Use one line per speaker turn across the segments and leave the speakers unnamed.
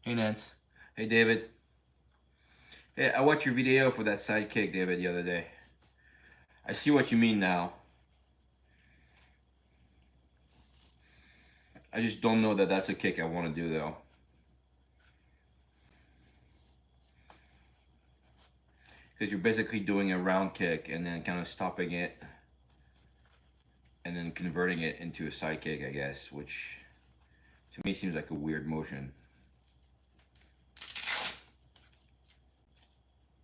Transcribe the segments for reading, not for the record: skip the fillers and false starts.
Hey Nance. Hey David. Hey, I watched your video for that sidekick, David, the other day. I see what you mean now. I just don't know that that's a kick I want to do though, because you're basically doing a round kick and then kind of stopping it and then converting it into a side kick, I guess, which to me seems like a weird motion.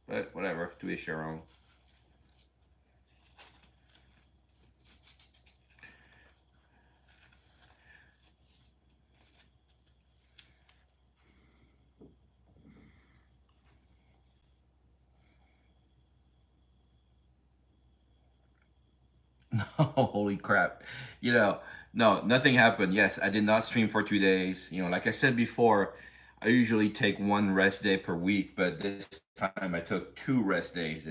But whatever, to each their own. Holy crap. You know, no, nothing happened. Yes, I did not stream for 2 days. Like I said before, I usually take one rest day per week, but this time I took two rest days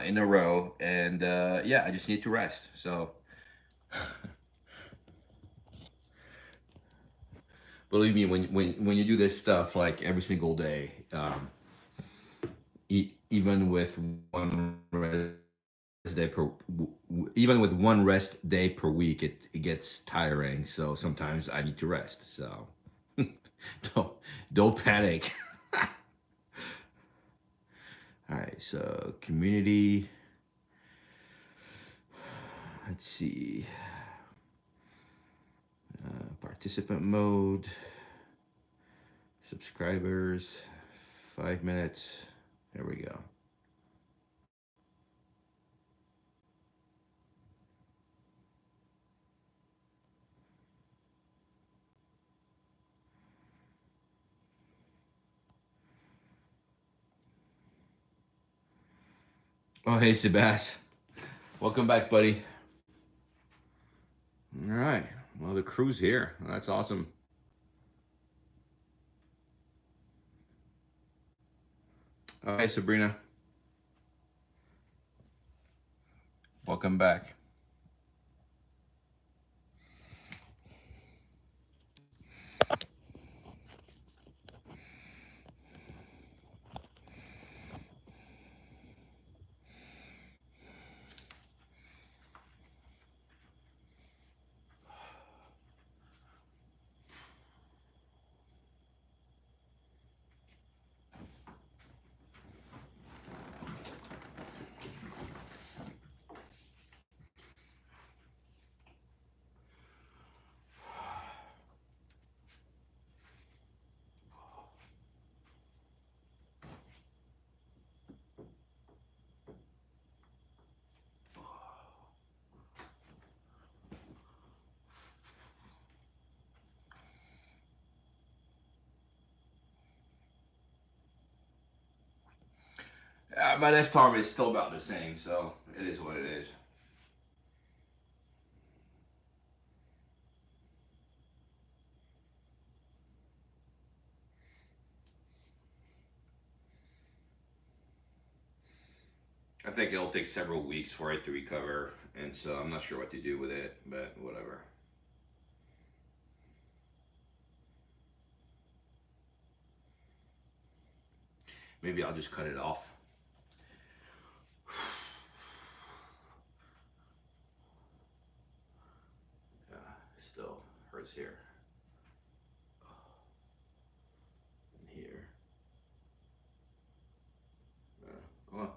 in a row. And yeah, I just need to rest. So believe me, when you do this stuff like every single day, even with one rest day per even with one rest day per week, it gets tiring. So sometimes I need to rest. So don't don't panic. All right, so community. Let's see. Participant mode. Subscribers. 5 minutes. There we go. Oh, hey, Sebas. Welcome back, buddy. All right. Well, the crew's here. That's awesome. Oh, hey, Sabrina. Welcome back. My left arm is still about the same, so it is what it is. I think it'll take several weeks for it to recover, and so I'm not sure what to do with it, but whatever. Maybe I'll just cut it off. Yeah, still hurts here. And here. Oh,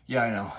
Yeah, I know.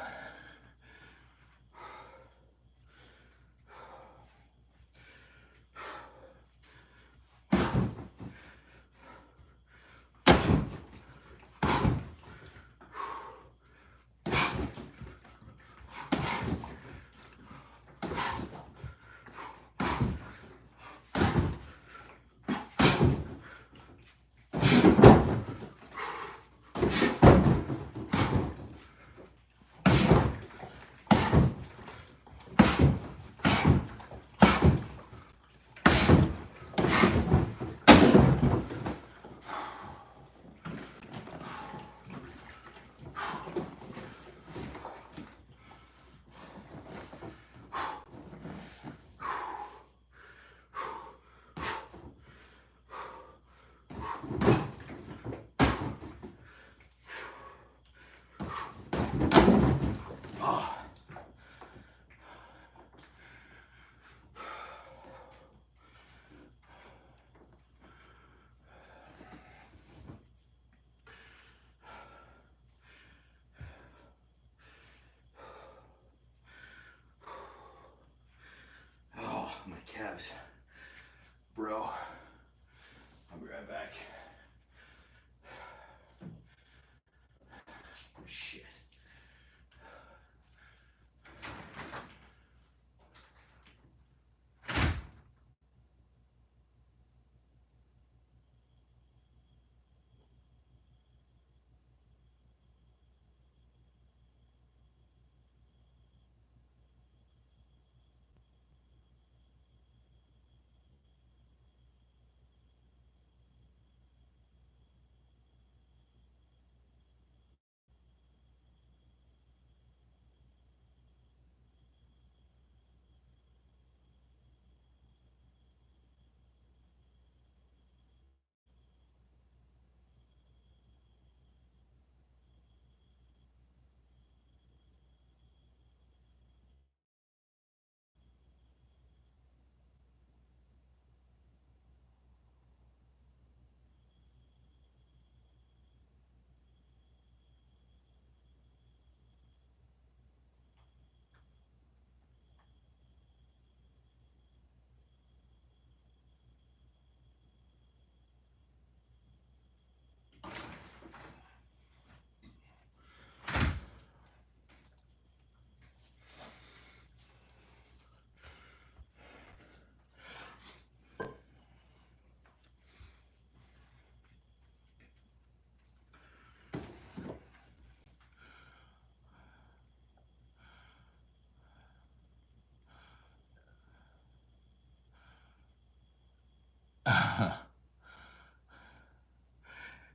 Oh, my calves. Bro, I'll be right back. Shit.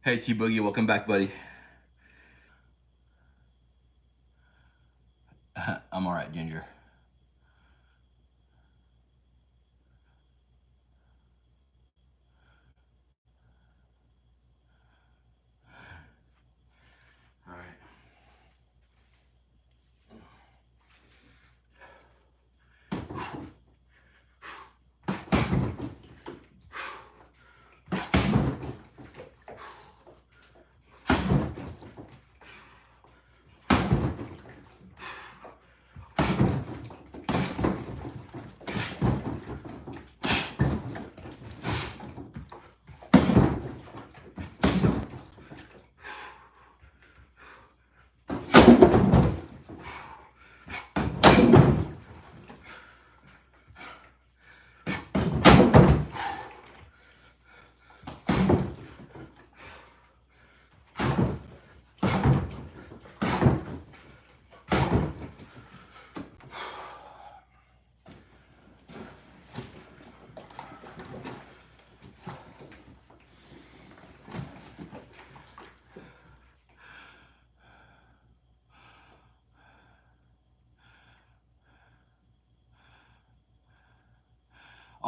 Hey, T Boogie, welcome back, buddy. I'm all right, Ginger. All right.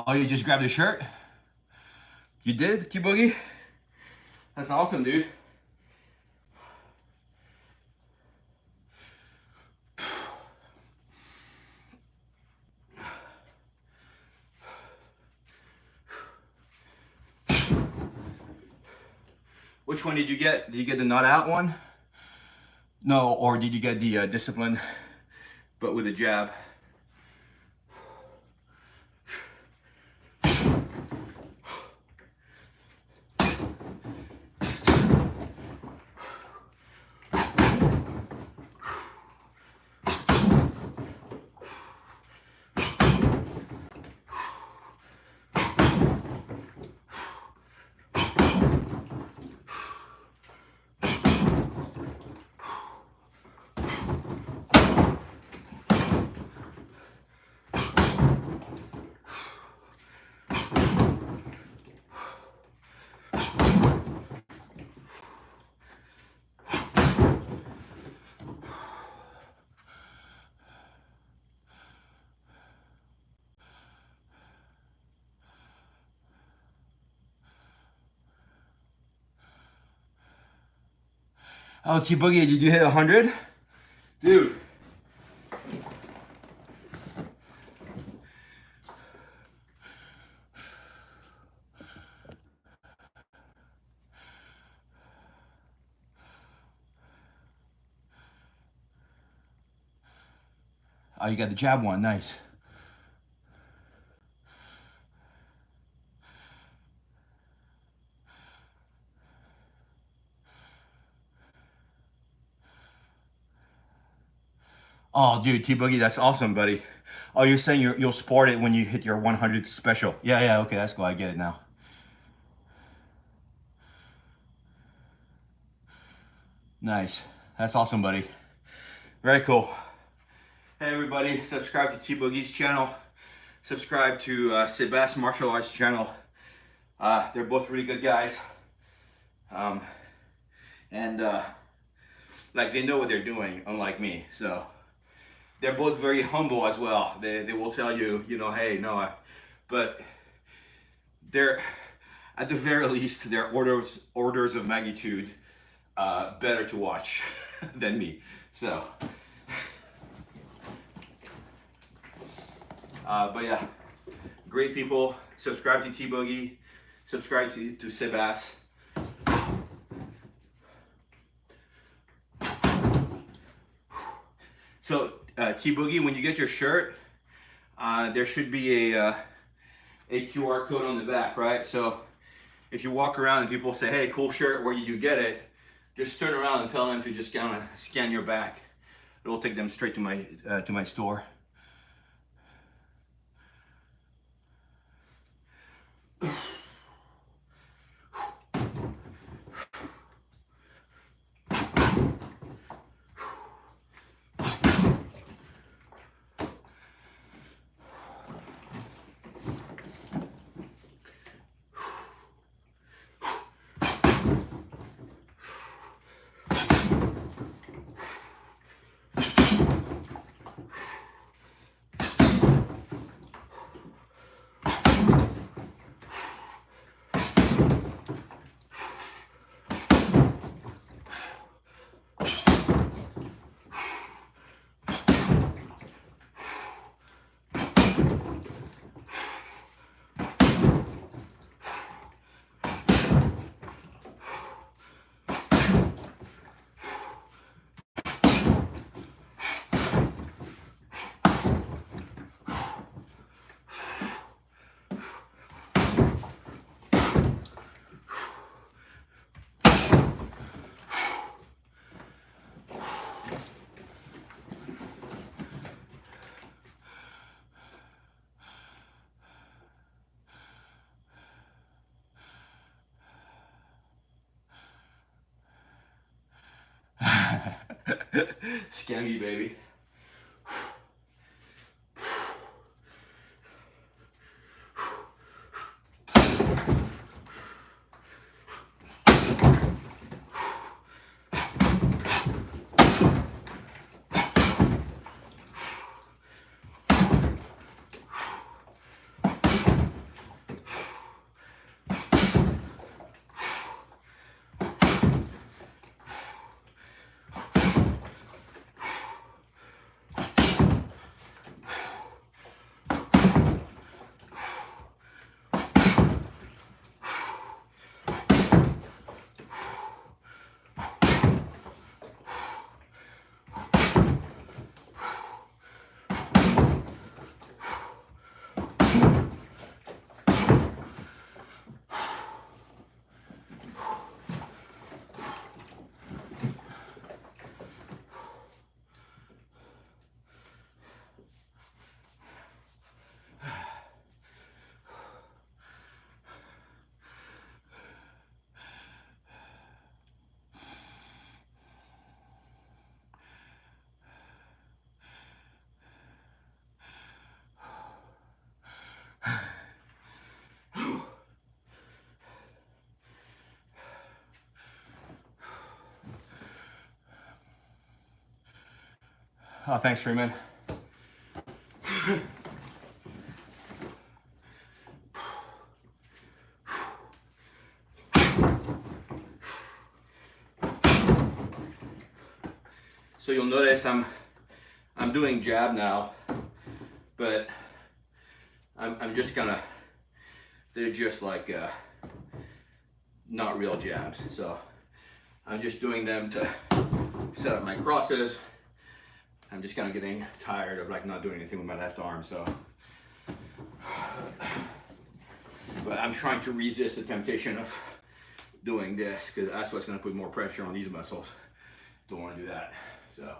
Oh, you just grabbed a shirt? You did, T Boogie? That's awesome, dude. Which one did you get? Did you get the not out one? No, or did you get the discipline, but with a jab? Oh, T Boogie, did you hit 100? Dude. Oh, you got the jab one. Nice. Oh, dude, T Boogie, that's awesome, buddy. Oh, you're saying you'll sport it when you hit your 100th special. Yeah, yeah, okay, that's cool. I get it now. Nice. That's awesome, buddy. Very cool. Hey, everybody, subscribe to T Boogie's channel. Subscribe to Sebas Martial Arts channel. They're both really good guys. And like they know what they're doing, unlike me. So they're both very humble as well. They will tell you, you know, hey, no, but they're at the very least they're orders of magnitude better to watch than me. So, but yeah, great people. Subscribe to T Boogie. Subscribe to Sebas. So T Boogie, when you get your shirt, there should be a QR code on the back, right? So if you walk around and people say, "Hey, cool shirt, where did you get it?" Just turn around and tell them to just kind of scan your back. It'll take them straight to my store. Scammy, baby. Oh, thanks, Freeman. So you'll notice I'm doing jab now, but I'm just gonna, they're just like not real jabs. So I'm just doing them to set up my crosses. I'm just kind of getting tired of like not doing anything with my left arm, so. But I'm trying to resist the temptation of doing this because that's what's gonna put more pressure on these muscles. Don't wanna do that, so.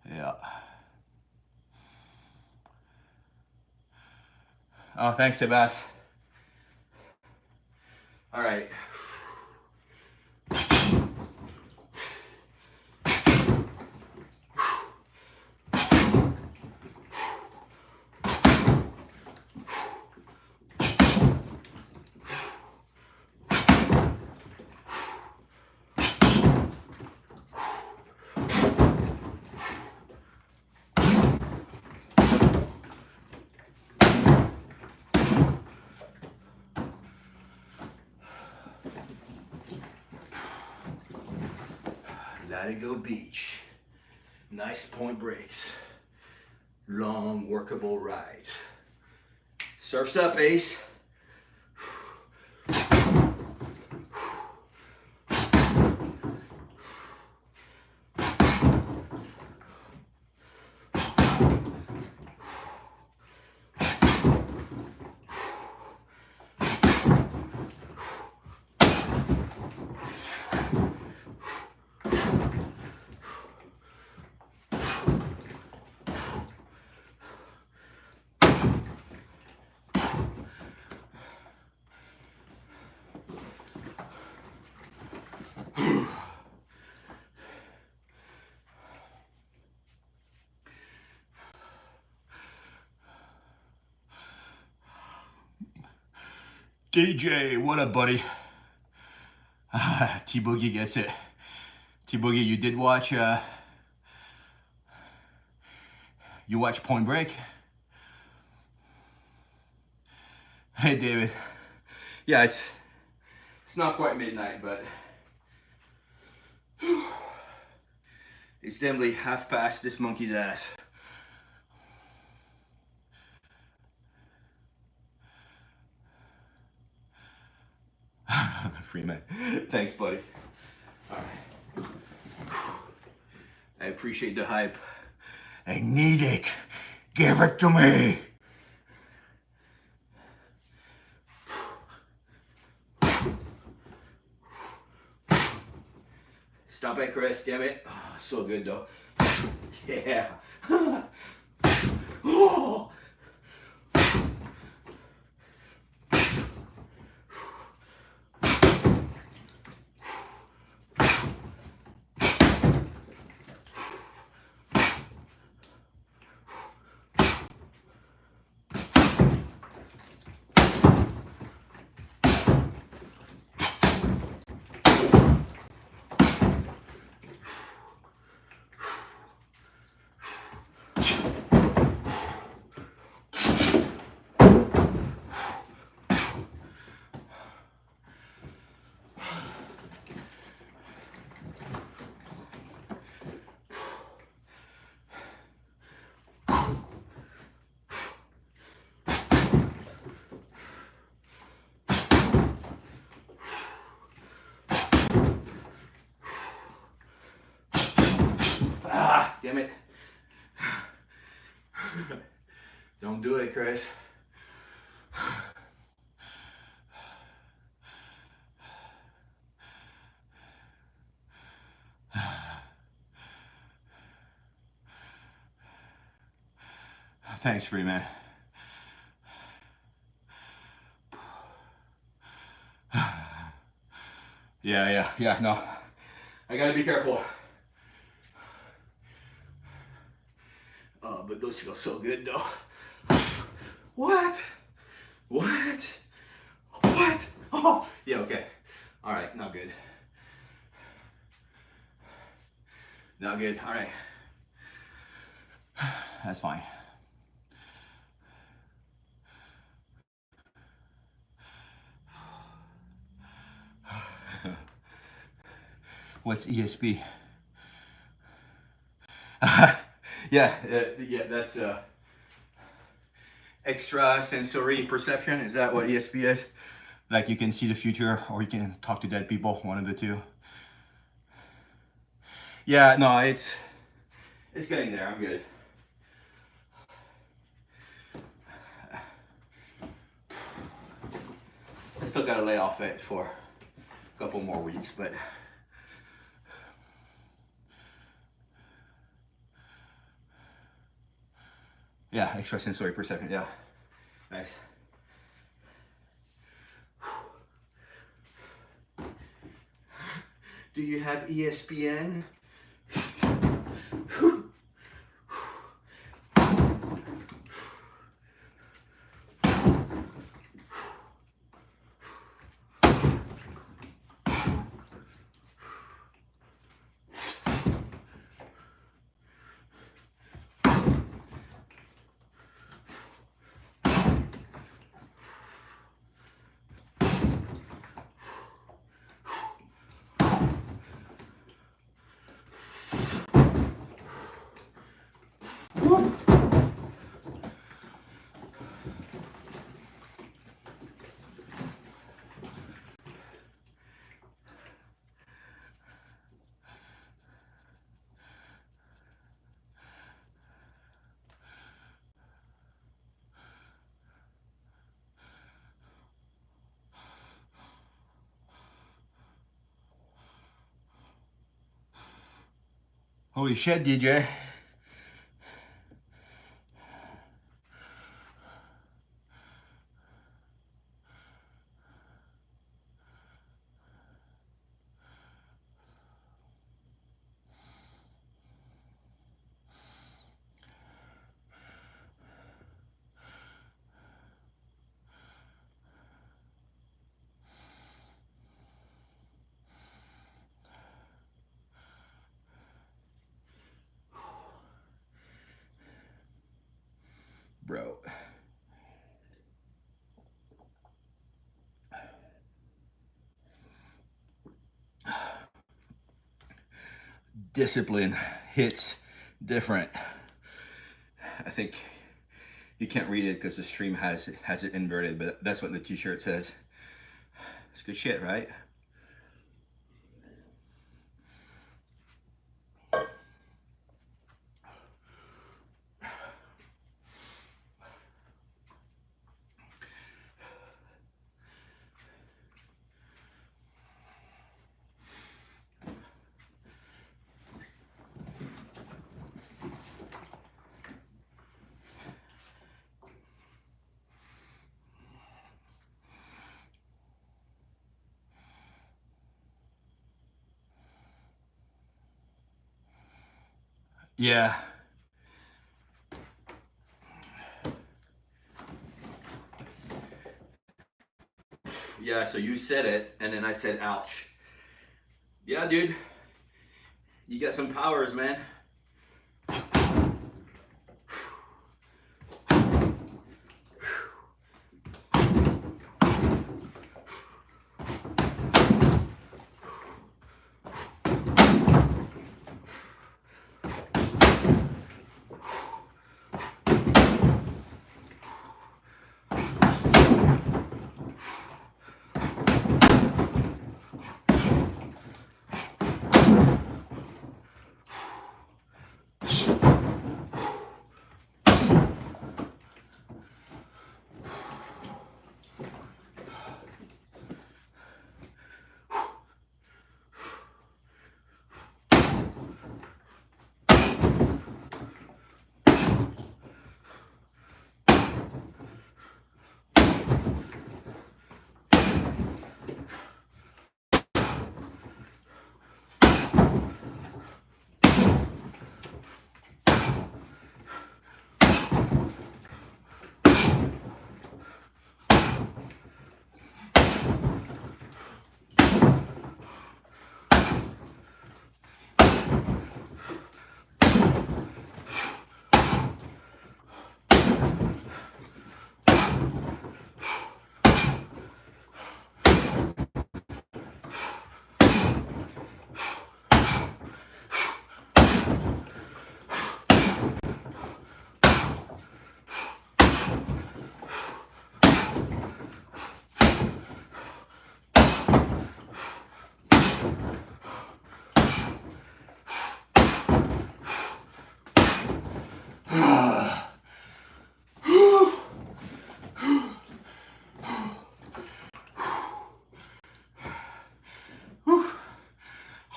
Yeah. Oh, thanks, Sebas. All right. Let it go beach. Nice point breaks. Long workable rides. Surf's up, Ace. DJ, what up, buddy? T-Boogie gets it. T-Boogie, you did watch, you watched Point Break? Hey, David. Yeah, it's not quite midnight, but it's definitely half past this monkey's ass. Freeman. Thanks, buddy. All right. I appreciate the hype. I need it. Give it to me. Stop it, Chris. Damn it. Oh, so good, though. Yeah. Oh. Damn it. Don't do it, Chris. Thanks, Freeman. Yeah, no. I gotta be careful. But those feel so good though. What? What? What? Oh, yeah, okay. All right, not good. Not good, all right. That's fine. What's ESP? Yeah, that's extra sensory perception. Is that what ESP is? Like you can see the future or you can talk to dead people, one of the two. Yeah, no, it's getting there. I'm good. I still gotta lay off it for a couple more weeks, but yeah, extrasensory perception. Yeah, nice. Do you have ESPN? Holy shit, DJ. Bro. Discipline hits different. I think you can't read it because the stream has it inverted, but that's what the t-shirt says. It's good shit, right? Yeah. Yeah, so you said it, and then I said, ouch. Yeah, dude. You got some powers, man.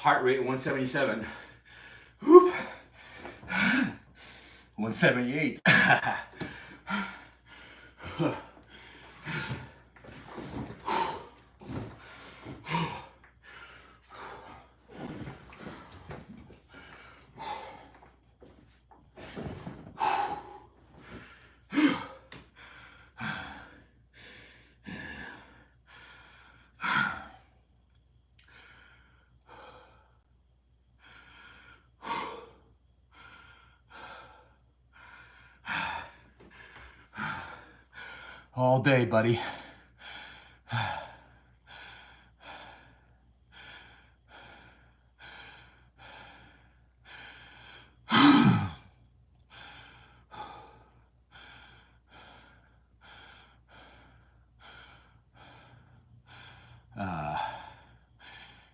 Heart rate 177. Whoop. 178. All day, buddy.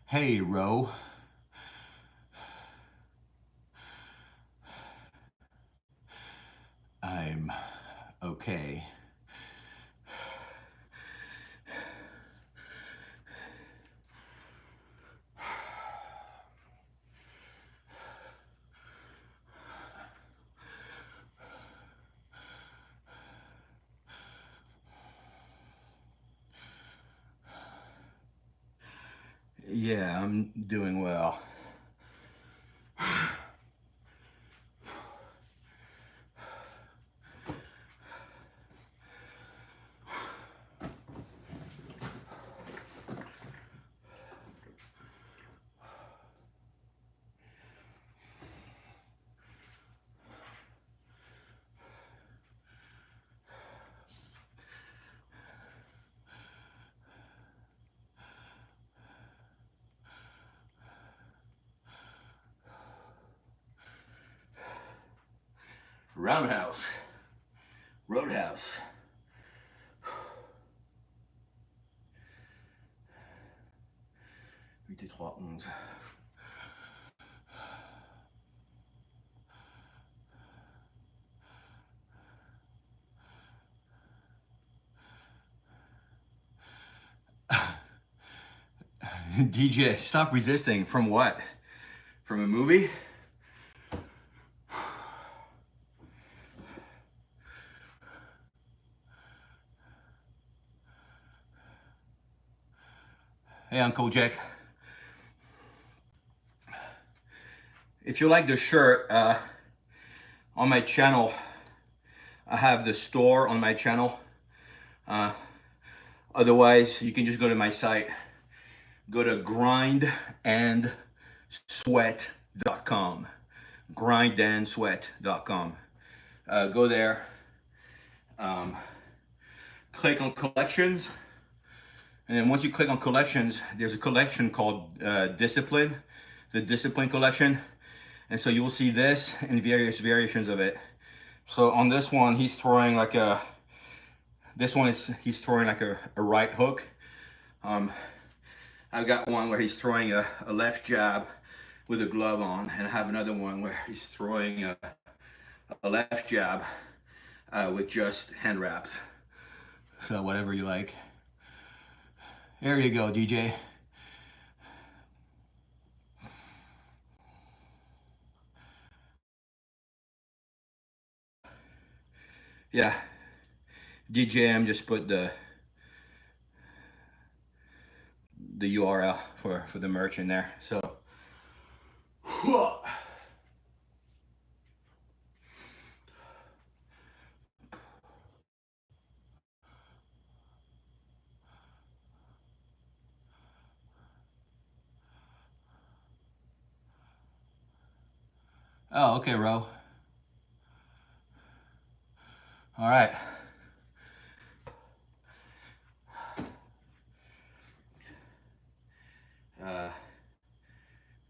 Hey, Ro. I'm okay. Yeah, I'm doing well. Roundhouse. Roadhouse. 8 et 3, 11. DJ, stop resisting. From what? From a movie? Hey, Uncle Jack. If you like the shirt, on my channel, I have the store on my channel. Otherwise, you can just go to my site. Go to grindandsweat.com. Grindandsweat.com. Go there. Click on collections. And then once you click on collections, there's a collection called Discipline, the Discipline collection. And so you will see this and various variations of it. So on this one, he's throwing like a, he's throwing like a right hook. I've got one where he's throwing a left jab with a glove on, and I have another one where he's throwing a left jab with just hand wraps. So whatever you like. There you go, DJ. Yeah, DJM just put the URL for the merch in there. So oh, okay, Ro. All right.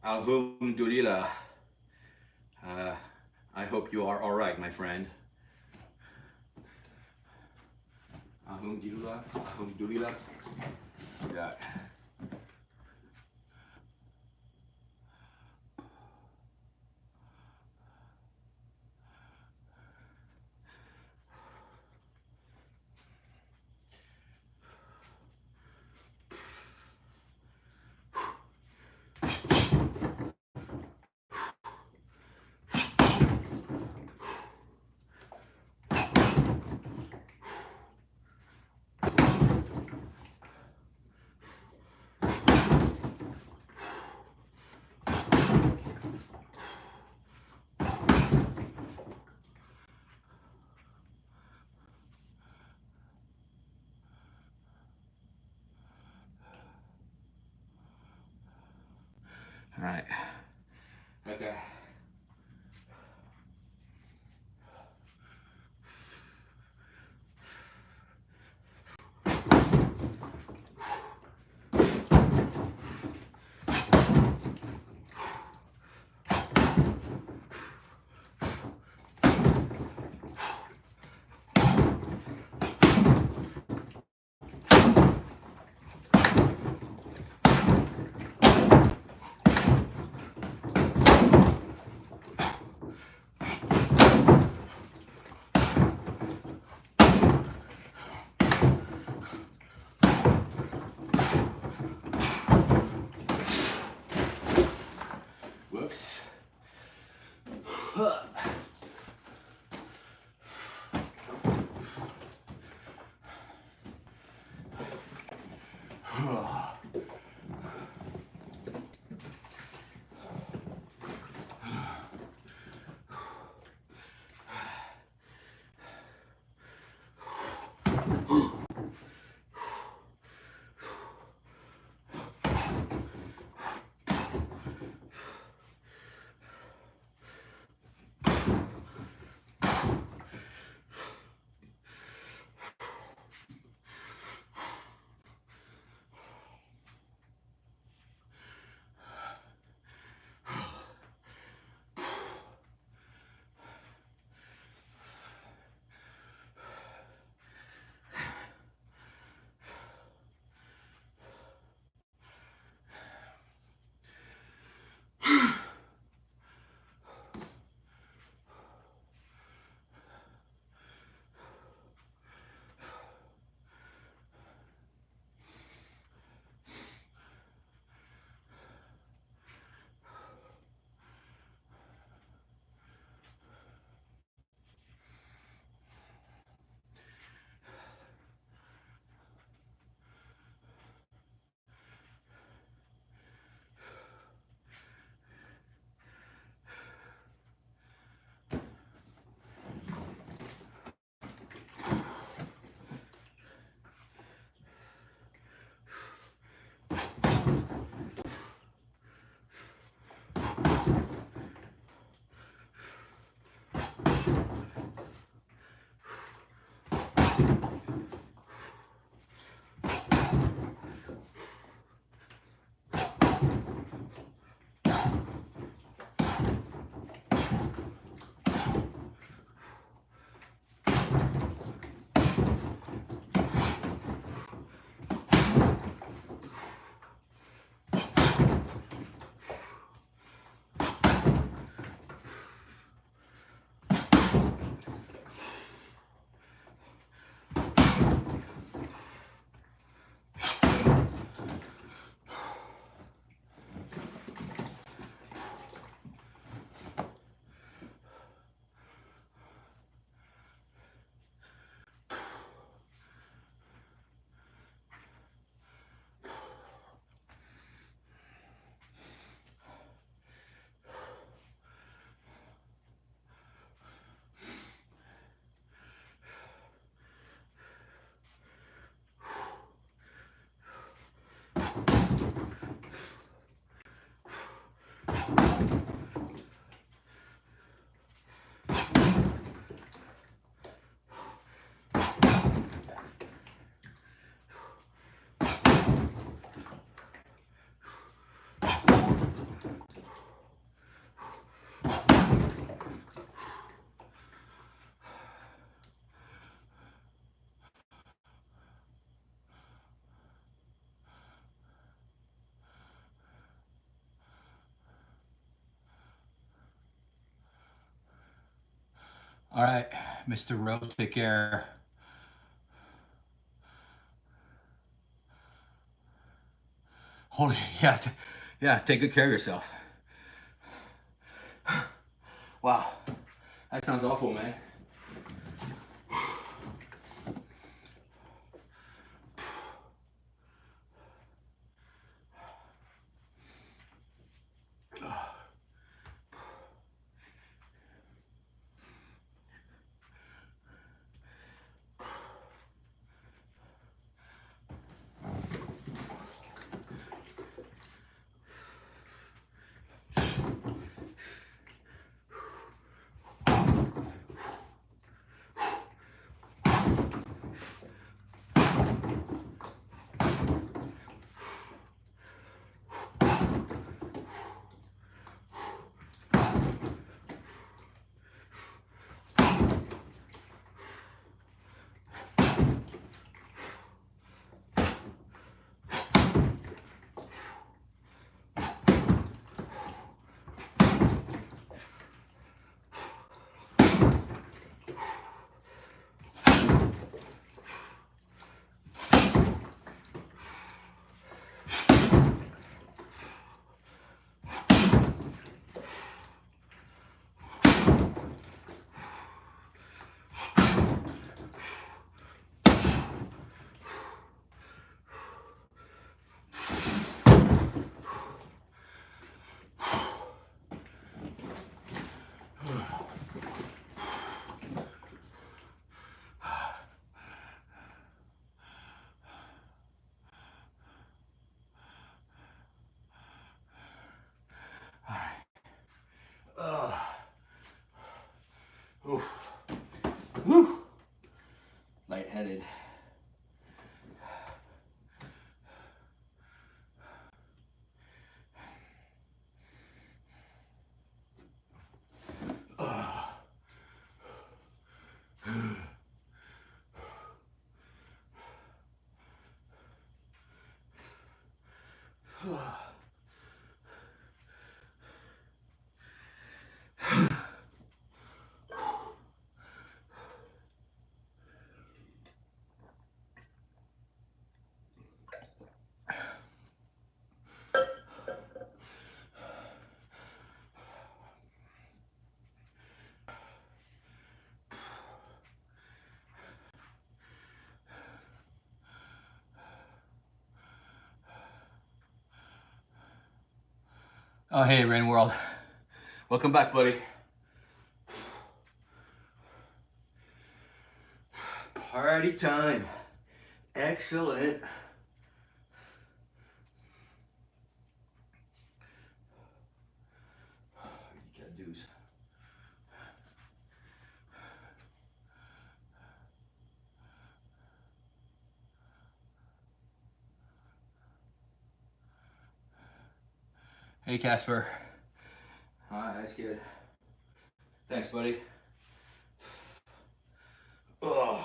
Alhamdulillah. I hope you are all right, my friend. Alhamdulillah. Alhamdulillah. Yeah. All right. Okay. Whoops. All right, Mr. Rowe, take care. Holy, yeah, yeah, take good care of yourself. Wow, that sounds awful, man. Woo! Lightheaded. Oh, hey, Rain World. Welcome back, buddy. Party time. Excellent. You got dues. Hey, Casper. Hi, that's good. Thanks, buddy. Ugh.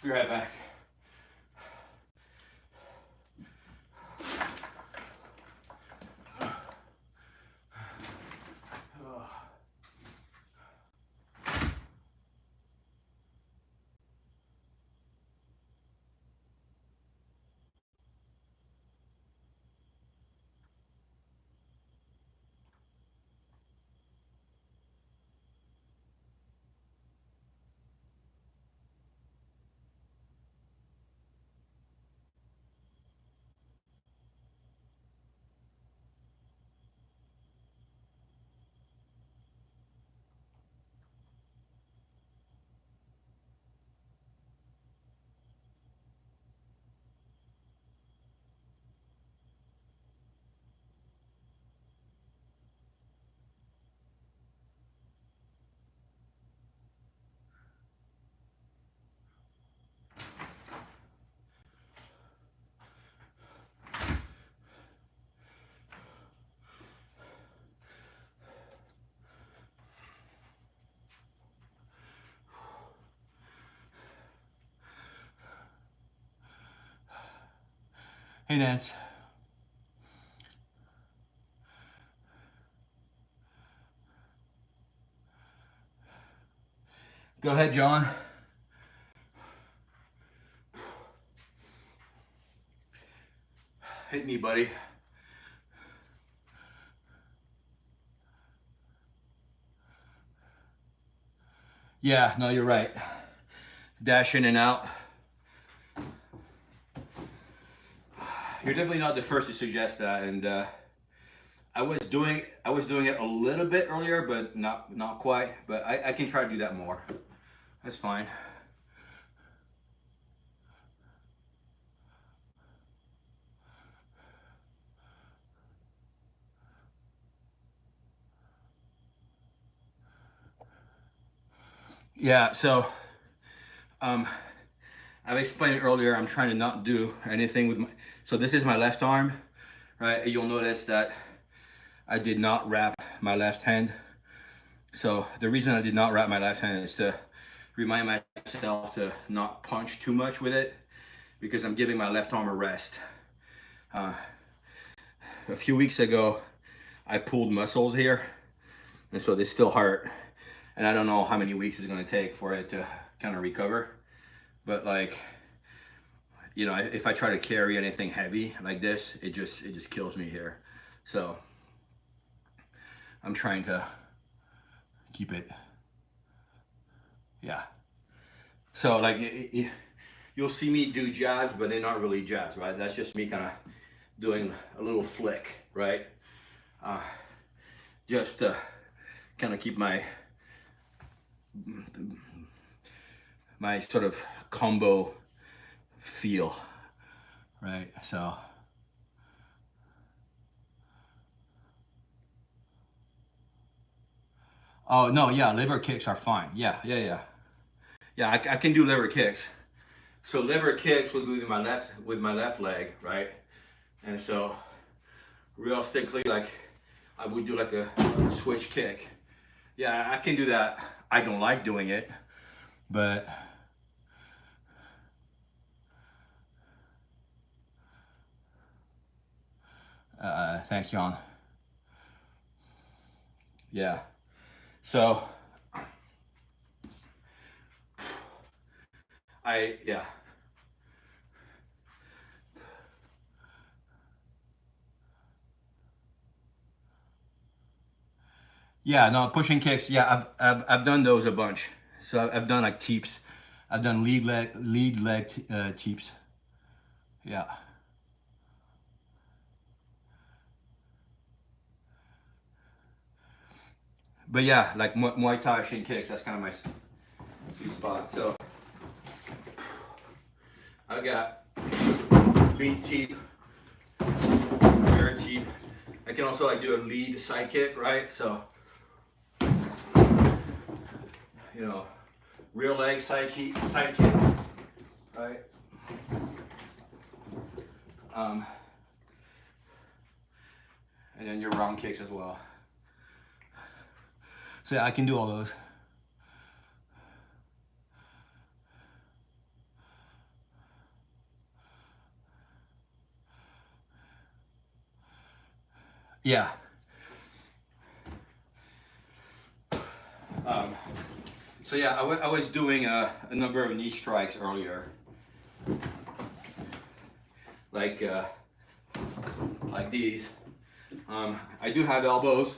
Be right back. Hey, Nance. Go ahead, John. Hit me, buddy. Yeah, no, you're right. Dash in and out. You're definitely not the first to suggest that, and I was doing it a little bit earlier, but not quite. But I can try to do that more. That's fine. Yeah. So um, I've explained earlier. I'm trying to not do anything with my. So this is my left arm, right? You'll notice that I did not wrap my left hand. So the reason I did not wrap my left hand is to remind myself to not punch too much with it because I'm giving my left arm a rest. Uh, a few weeks ago, I pulled muscles here, and so they still hurt. And I don't know how many weeks it's going to take for it to kind of recover. But like, you know, if I try to carry anything heavy like this, it just kills me here. So I'm trying to keep it. Yeah. So like you'll see me do jabs, but they're not really jabs, right? That's just me kind of doing a little flick, right? Just to kind of keep my sort of combo feel, right? So. Oh no, yeah, liver kicks are fine. Yeah. I can do liver kicks. So liver kicks would be with my left leg, right? And so realistically, like I would do like a switch kick. Yeah, I can do that. I don't like doing it, but thanks, John. Yeah. So yeah. Yeah, no, pushing kicks. Yeah, I've done those a bunch. So I've done like teeps. I've done lead leg teeps. Yeah. But yeah, like Muay Thai shin kicks. That's kind of my sweet spot. So I got lead teep, air teep. I can also like do a lead side kick, right? So you know, real leg side kick, right? Um, and then your round kicks as well. So yeah, I can do all those. Yeah. Um, so yeah, I was doing a number of knee strikes earlier, like like these. I do have elbows.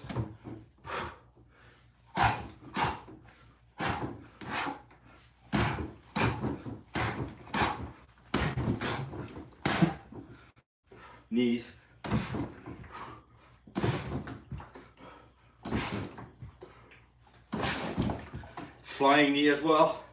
Knees. Flying knee as well.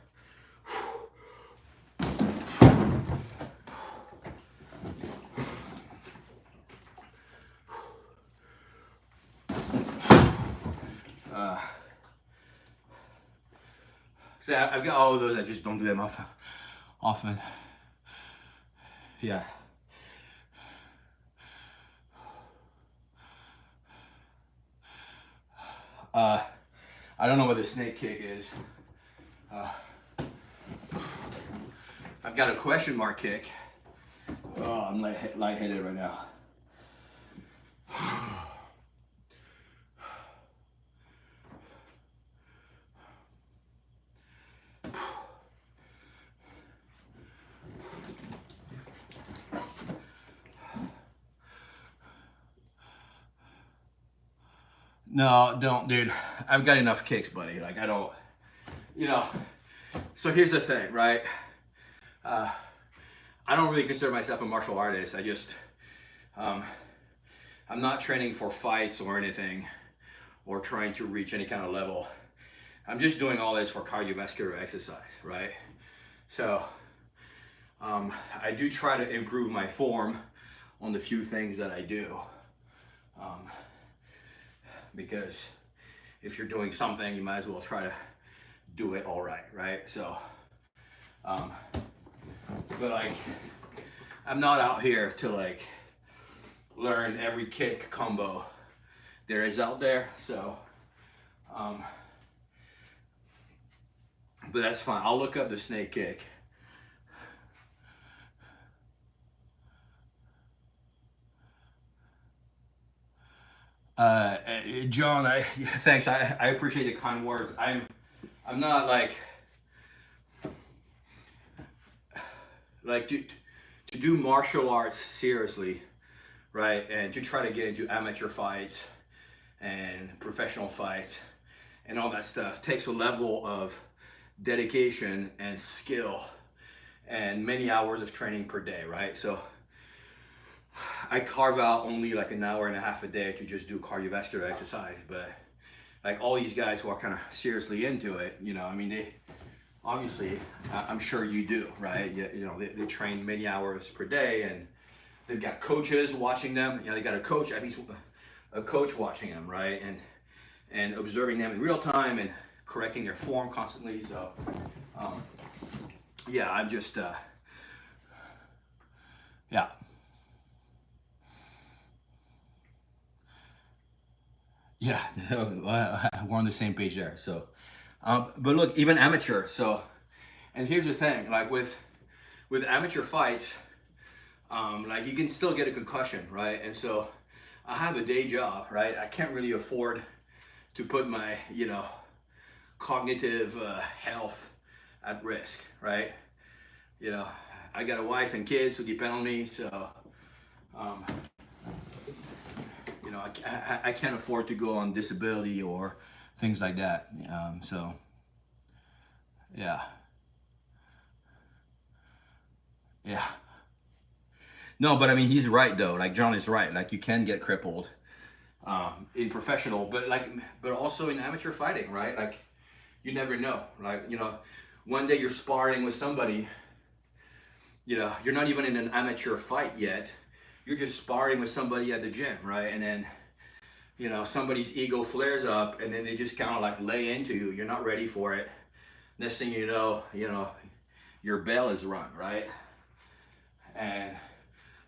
So I've got all of those. I just don't do them often. Yeah. I don't know what the snake kick is. I've got a question mark kick. Oh, I'm lightheaded right now. No, don't, dude. I've got enough kicks, buddy. Like, I don't, you know. So here's the thing, right? Uh, I don't really consider myself a martial artist. Um, I'm not training for fights or anything, or trying to reach any kind of level. I'm just doing all this for cardiovascular exercise, right? So, I do try to improve my form on the few things that I do. Um, because if you're doing something, you might as well try to do it all right, right? So, um, but like, I'm not out here to like learn every kick combo there is out there. So, but that's fine. I'll look up the snake kick. John, thanks. I appreciate the kind words. I'm not like to do martial arts seriously, right? And to try to get into amateur fights and professional fights and all that stuff takes a level of dedication and skill and many hours of training per day, right? So I carve out only like an hour and a half a day to just do cardiovascular exercise. But like all these guys who are kind of seriously into it, you know, I mean, they obviously, I'm sure you do, right? You know, they train many hours per day, and they've got coaches watching them. You know, they got a coach, at least a coach watching them, right? And observing them in real time and correcting their form constantly. So, yeah, I'm just, yeah. Yeah, we're on the same page there. So, but look, even amateur. So, and here's the thing: like with amateur fights, like you can still get a concussion, right? And so, I have a day job, right? I can't really afford to put my, you know, cognitive health at risk, right? You know, I got a wife and kids who depend on me, so. You know, I can't afford to go on disability or things like that. So, yeah, yeah. No, but I mean, he's right though. Like John is right. Like you can get crippled in professional, but also in amateur fighting, right? Like you never know. Like you know, one day you're sparring with somebody. You know, you're not even in an amateur fight yet. You're just sparring with somebody at the gym, right? And then you know, somebody's ego flares up and then they just kind of like lay into you. You're not ready for it. Next thing you know, your bell is rung, right? And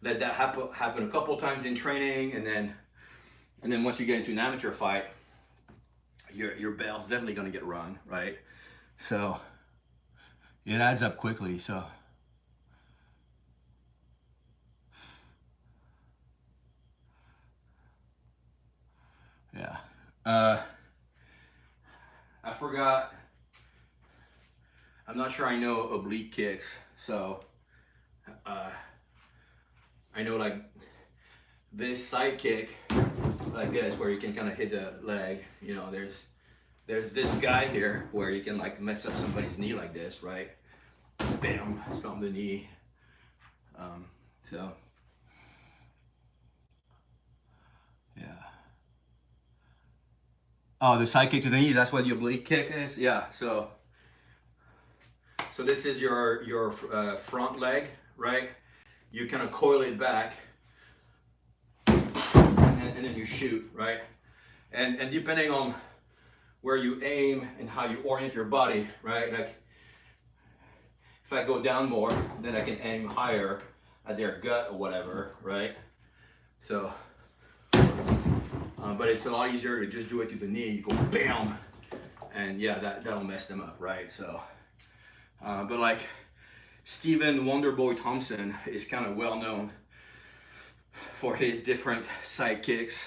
let that happen a couple times in training, and then once you get into an amateur fight, your bell's definitely going to get rung, right? So it adds up quickly. So yeah. I forgot. I'm not sure I know oblique kicks, so I know like this side kick, like this, where you can kind of hit the leg. You know, there's this guy here where you can like mess up somebody's knee like this, right? Bam, stomp the knee. So yeah. Oh, the side kick to the knee. That's what the oblique kick is. Yeah. So this is your front leg, right? You kind of coil it back, and then you shoot, right? And depending on where you aim and how you orient your body, right? Like if I go down more, then I can aim higher at their gut or whatever, right? So, but it's a lot easier to just do it to the knee. You go bam, and yeah, that'll mess them up, right? So, but like Stephen Wonderboy Thompson is kind of well known for his different side kicks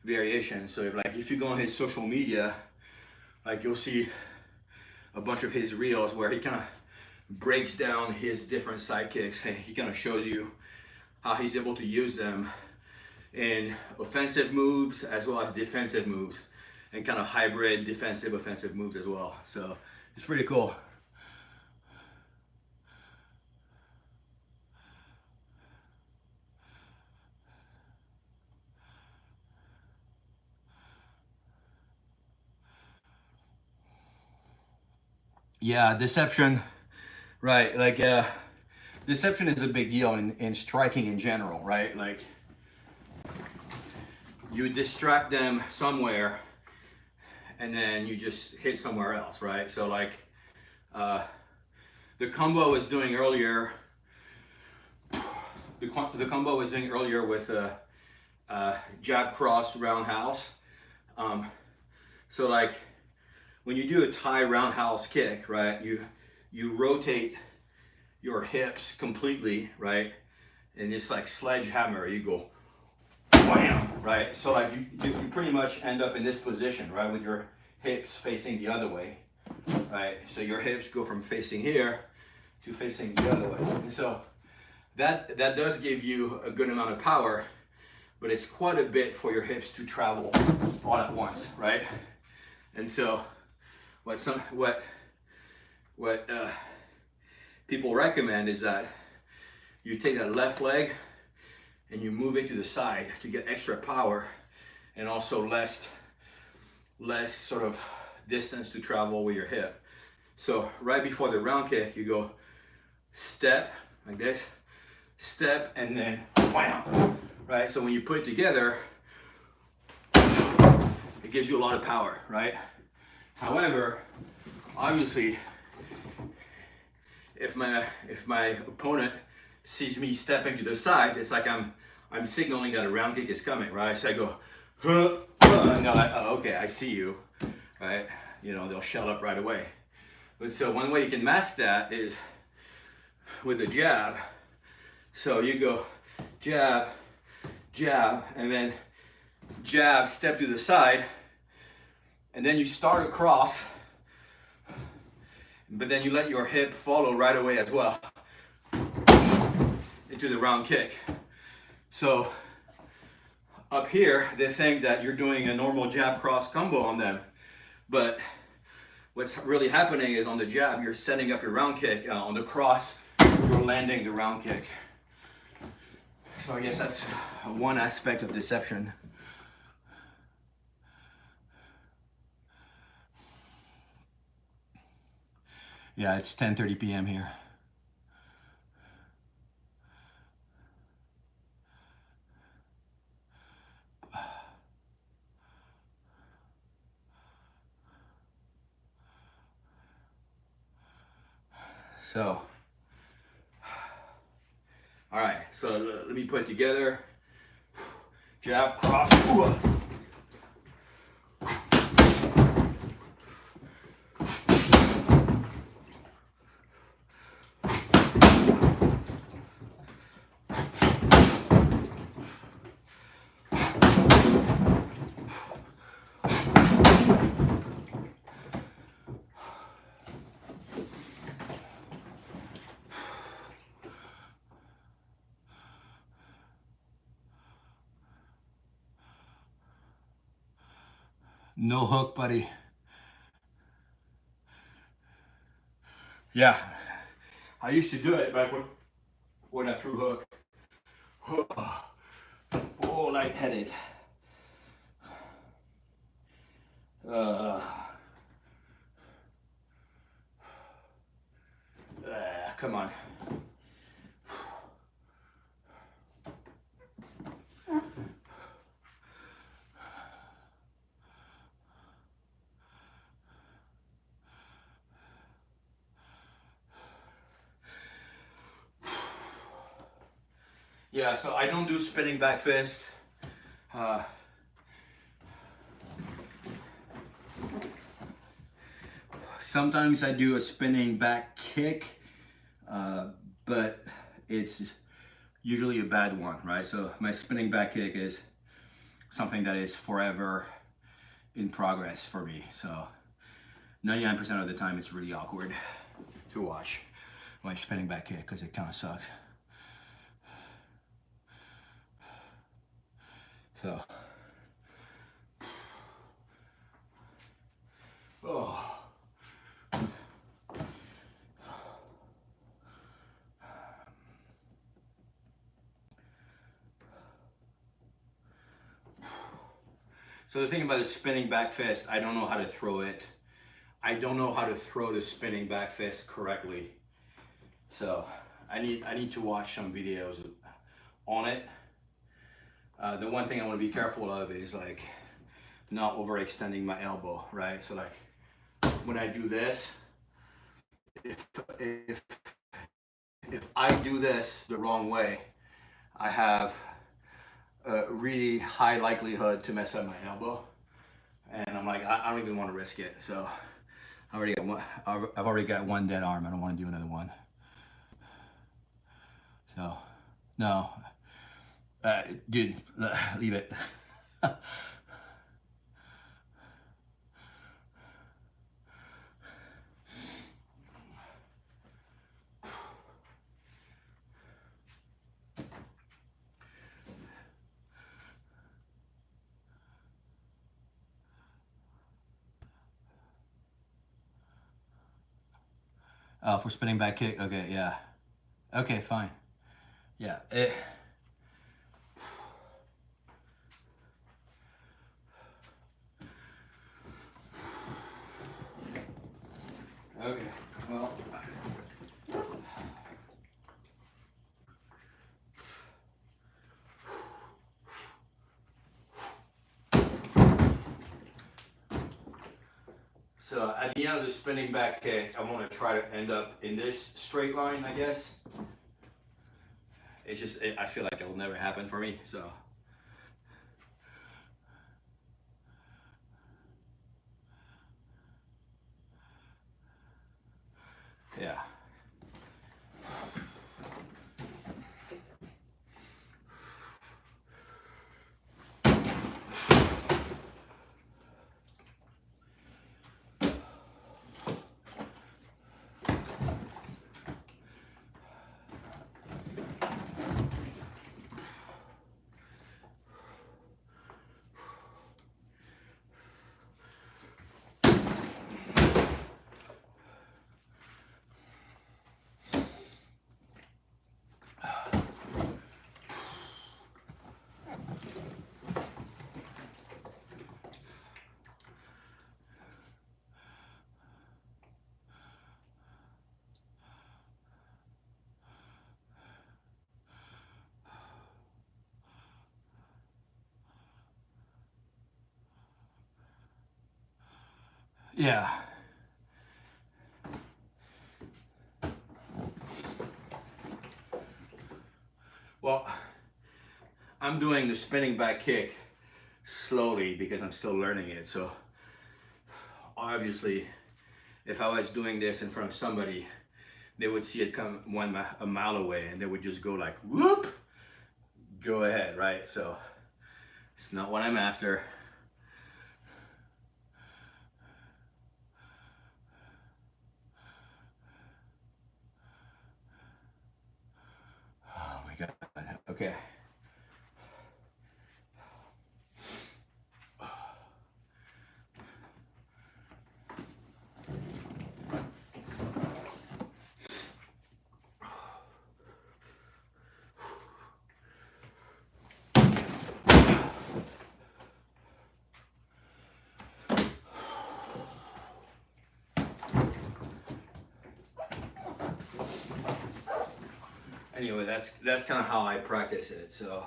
variations. So if you go on his social media, like you'll see a bunch of his reels where he kind of breaks down his different side kicks and he kind of shows you how he's able to use them in offensive moves as well as defensive moves, and kind of hybrid defensive offensive moves as well. So it's pretty cool. Yeah, deception, right? Deception is a big deal in striking in general, right? Like you distract them somewhere and then you just hit somewhere else, right? So the combo I was doing earlier, the combo I was doing earlier with jab cross roundhouse. So like when you do a Thai roundhouse kick, right? You rotate your hips completely, right? And it's like sledgehammer. You go wham, right? So like you pretty much end up in this position, right? With your hips facing the other way, right? So your hips go from facing here to facing the other way. And so that does give you a good amount of power, but it's quite a bit for your hips to travel all at once, right? And so what people recommend is that you take that left leg and you move it to the side to get extra power and also less sort of distance to travel with your hip. So right before the round kick, you go step like this, step, and then wham, right? So when you put it together, it gives you a lot of power, right? However, obviously, if my opponent sees me stepping to the side, it's like I'm signaling that a round kick is coming, right? So I go, and they're like, oh, okay, I see you, right? You know, they'll shell up right away. But so one way you can mask that is with a jab. So you go jab, jab, and then jab, step to the side, and then you start across, but then you let your hip follow right away as well into the round kick. So up here, they think that you're doing a normal jab cross combo on them, but what's really happening is on the jab, you're setting up your round kick. On the cross, you're landing the round kick. So I guess that's one aspect of deception. Yeah, it's 10:30 p.m. here. So, all right, so let me put it together. Jab, cross, ooh. No hook, buddy. Yeah, I used to do it back when I threw hook. Oh, lightheaded. Come on. Yeah, so I don't do spinning back fist. Sometimes I do a spinning back kick. but it's usually a bad one, right? So my spinning back kick is something that is forever in progress for me. So 99% of the time it's really awkward to watch my spinning back kick because it kind of sucks. So, oh. So the thing about the spinning back fist, I don't know how to throw it. I don't know how to throw the spinning back fist correctly. So I need to watch some videos on it. The one thing I want to be careful of is like not overextending my elbow, right? So like when I do this, if I do this the wrong way, I have a really high likelihood to mess up my elbow, and I'm like, I don't even want to risk it. So I've already got one dead arm. I don't want to do another one. So no, dude, leave it. For spinning back kick. Okay, yeah. Okay, fine. Yeah. Okay. Well. So at the end of the spinning back kick, I want to try to end up in this straight line, I guess. It's just, I feel like it will never happen for me, so. Yeah. Yeah. Well, I'm doing the spinning back kick slowly because I'm still learning it. So obviously, if I was doing this in front of somebody, they would see it come a mile away and they would just go like, whoop, go ahead, right? So it's not what I'm after. Oh my God. Okay. Anyway, that's kind of how I practice it. So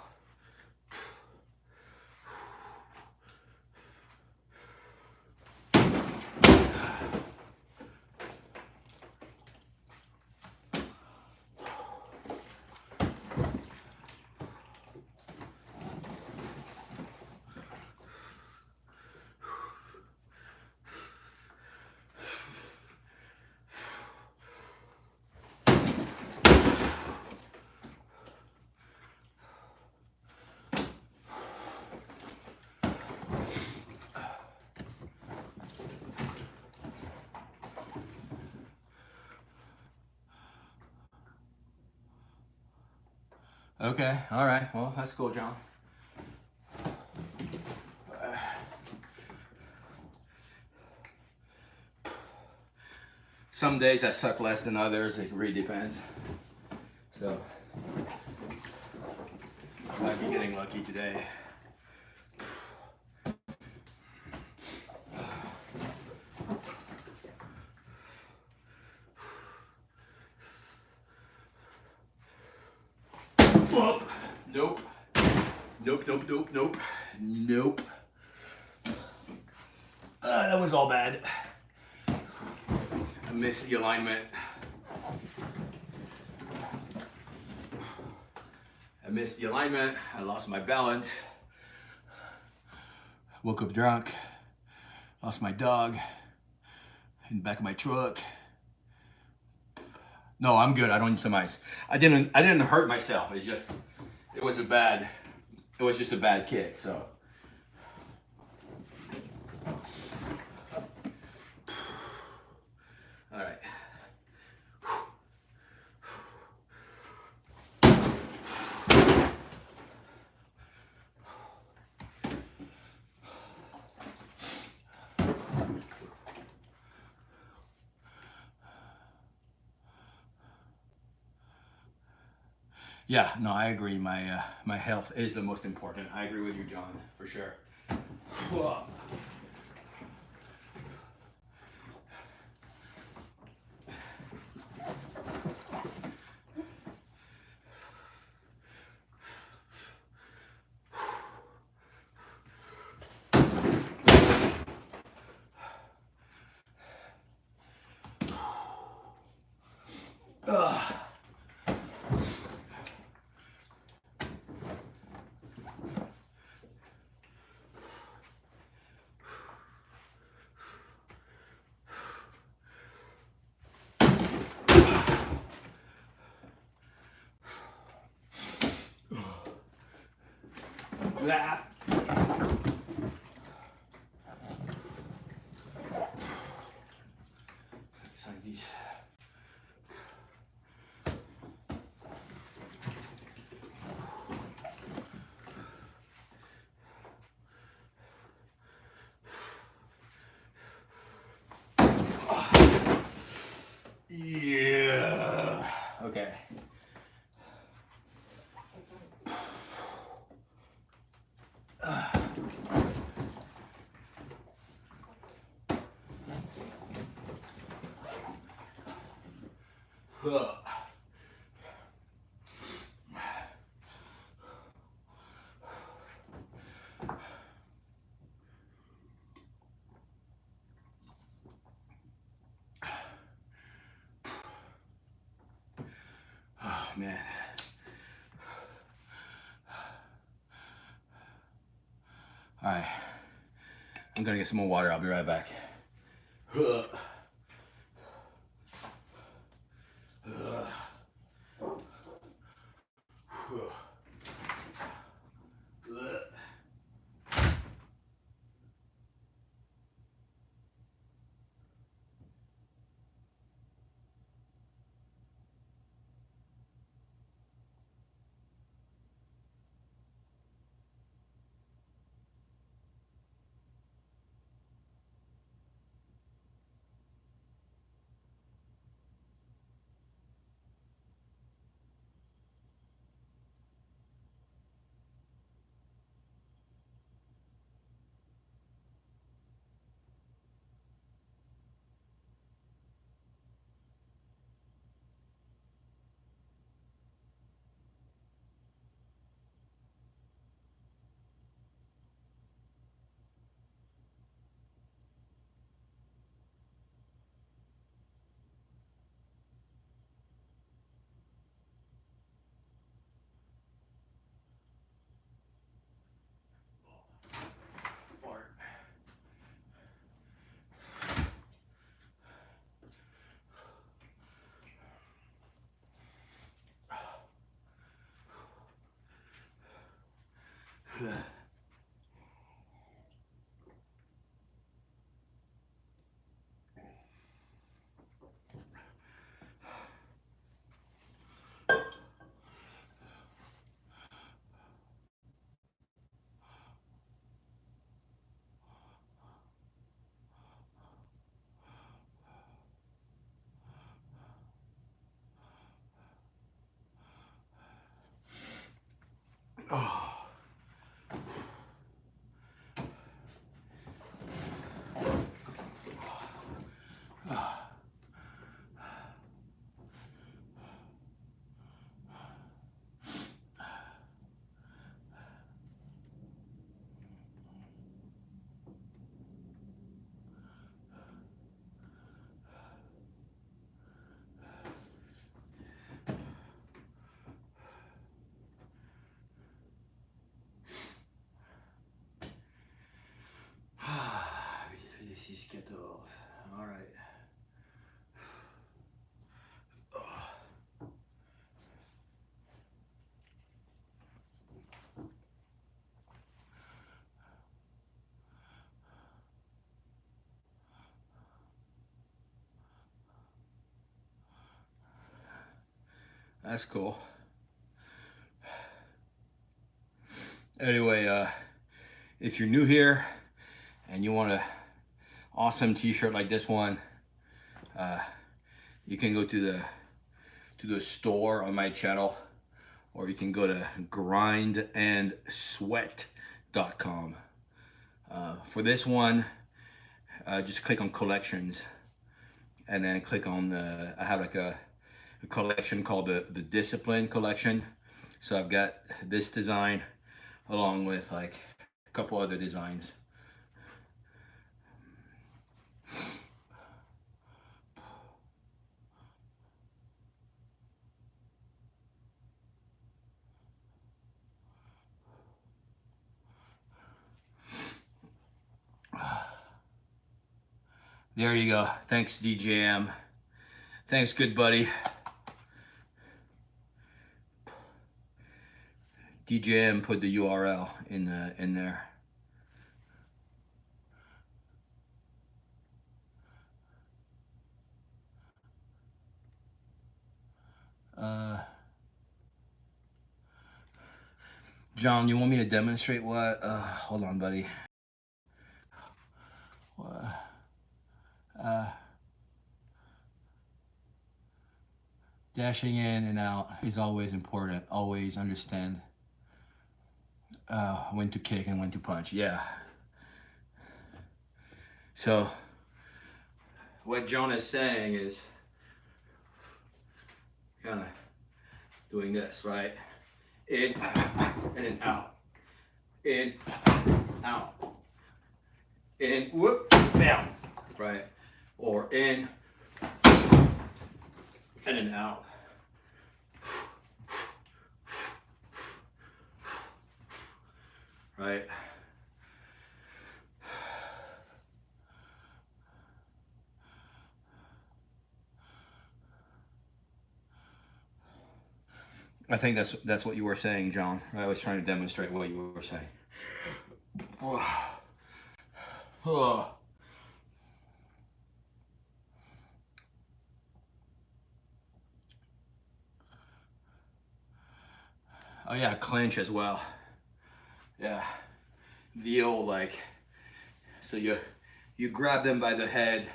Okay, all right. Well, that's cool, John. Some days I suck less than others. It really depends. So, I might be getting lucky today. Oh, nope. Nope, nope, nope, nope. Nope. That was all bad. I missed the alignment. I lost my balance. Woke up drunk. Lost my dog in the back of my truck. No, I'm good. I don't need some ice. I didn't hurt myself. It was just a bad kick. So. All right. Yeah, no, I agree. My health is the most important. I agree with you, John, for sure. Yeah. Sign these. Yeah. Okay. Oh, man. All right. I'm gonna get some more water. I'll be right back. These get those. All right. That's cool. Anyway, if you're new here and you want an awesome t-shirt like this one, you can go to the store on my channel, or you can go to grindandsweat.com. For this one, just click on collections, and then click on I have like a collection called the Discipline collection. So I've got this design along with like a couple other designs. There you go. Thanks, DJM. Thanks, good buddy. DJM put the URL in there. John, you want me to demonstrate what? Hold on, buddy. Dashing in and out is always important. Always understand when to kick and when to punch. Yeah. So what John is saying is kind of doing this, right? In and then out. In, out. In, whoop, bam, right? Or in and then out. Right? I think that's what you were saying, John. I was trying to demonstrate what you were saying. Oh yeah, clinch as well. Yeah, the old like, so you grab them by the head,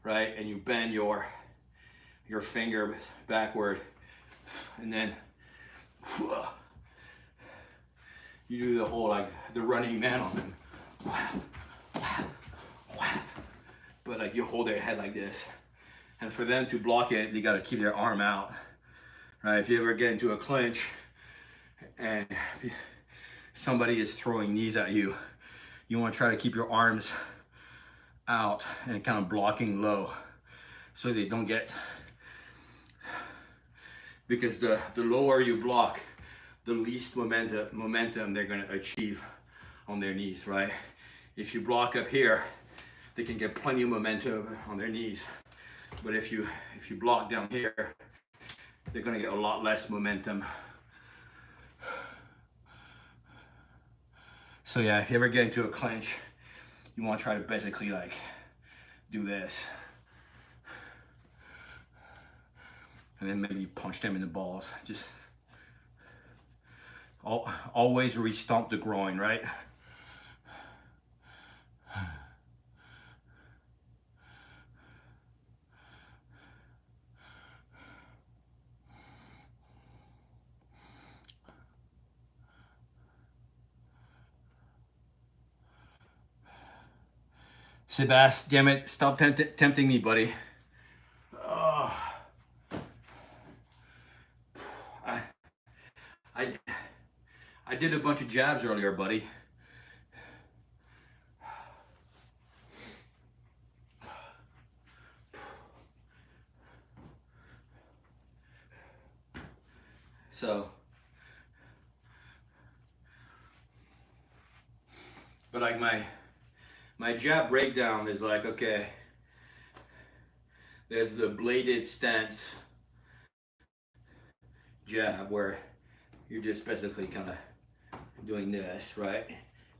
right, and you bend your finger backward, and then you do the whole like the running man on them. But like you hold their head like this, and for them to block it, they got to keep their arm out, right? If you ever get into a clinch and somebody is throwing knees at you, you want to try to keep your arms out and kind of blocking low so they don't get, because the lower you block, the least momentum they're going to achieve on their knees, right? If you block up here, they can get plenty of momentum on their knees. But if you block down here, they're going to get a lot less momentum. So yeah, if you ever get into a clinch, you want to try to basically like do this. And then maybe punch them in the balls. Just always re-stomp the groin, right? Sebas, damn it, stop tempting me, buddy. Oh, I, I, I did a bunch of jabs earlier, buddy. So, but like my jab breakdown is like, okay, there's the bladed stance jab where you're just basically kind of doing this, right?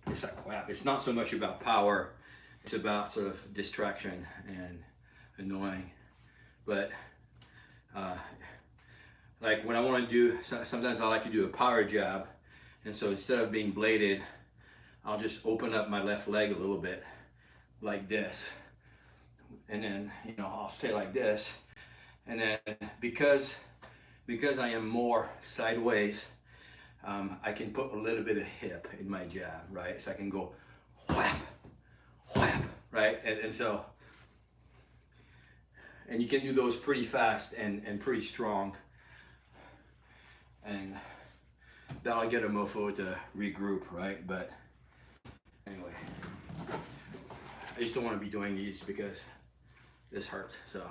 It's like whap. It's not so much about power, it's about sort of distraction and annoying. But uh, like when I want to do, sometimes I like to do a power jab, and so instead of being bladed, I'll just open up my left leg a little bit like this, and then I'll stay like this, and then because I am more sideways, I can put a little bit of hip in my jab, right? So I can go whap, whap, right? And so, and you can do those pretty fast and pretty strong, and that'll get a mofo to regroup, right? But anyway, I just don't want to be doing these because this hurts, so.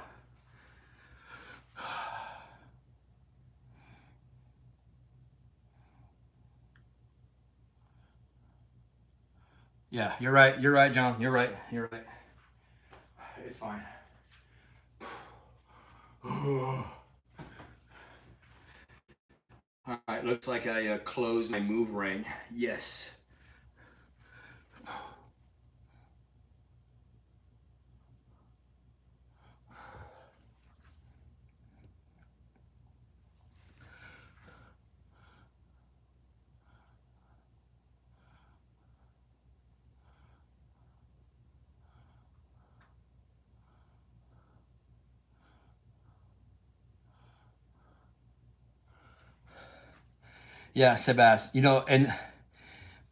Yeah, you're right. You're right, John. You're right. You're right. It's fine. All right, looks like I closed my move ring. Yes. Yeah, Sebas. And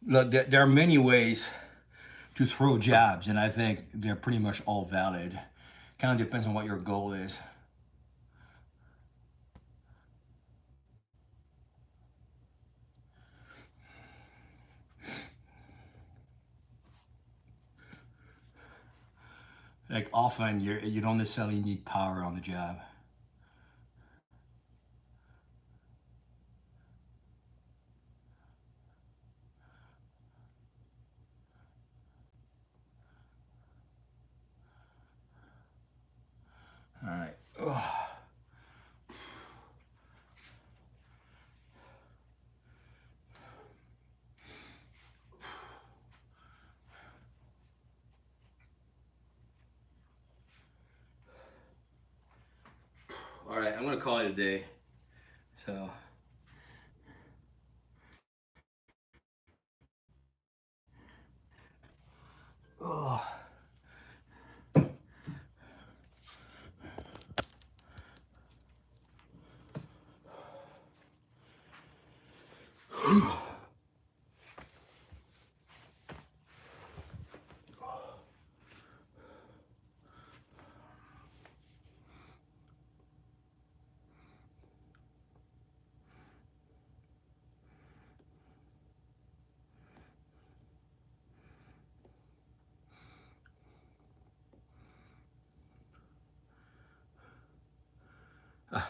look, there are many ways to throw jabs, and I think they're pretty much all valid. Kind of depends on what your goal is. Like often, you don't necessarily need power on the jab. All right. Ugh. All right, I'm gonna call it a day. So. Ugh.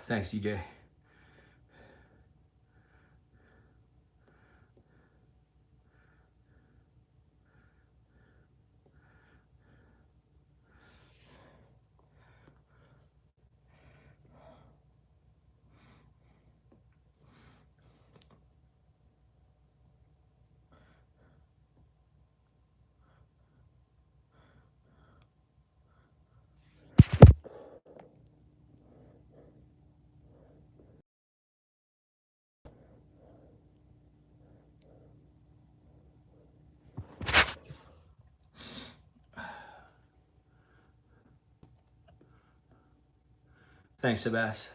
Thanks, DJ. Thanks, Sebas.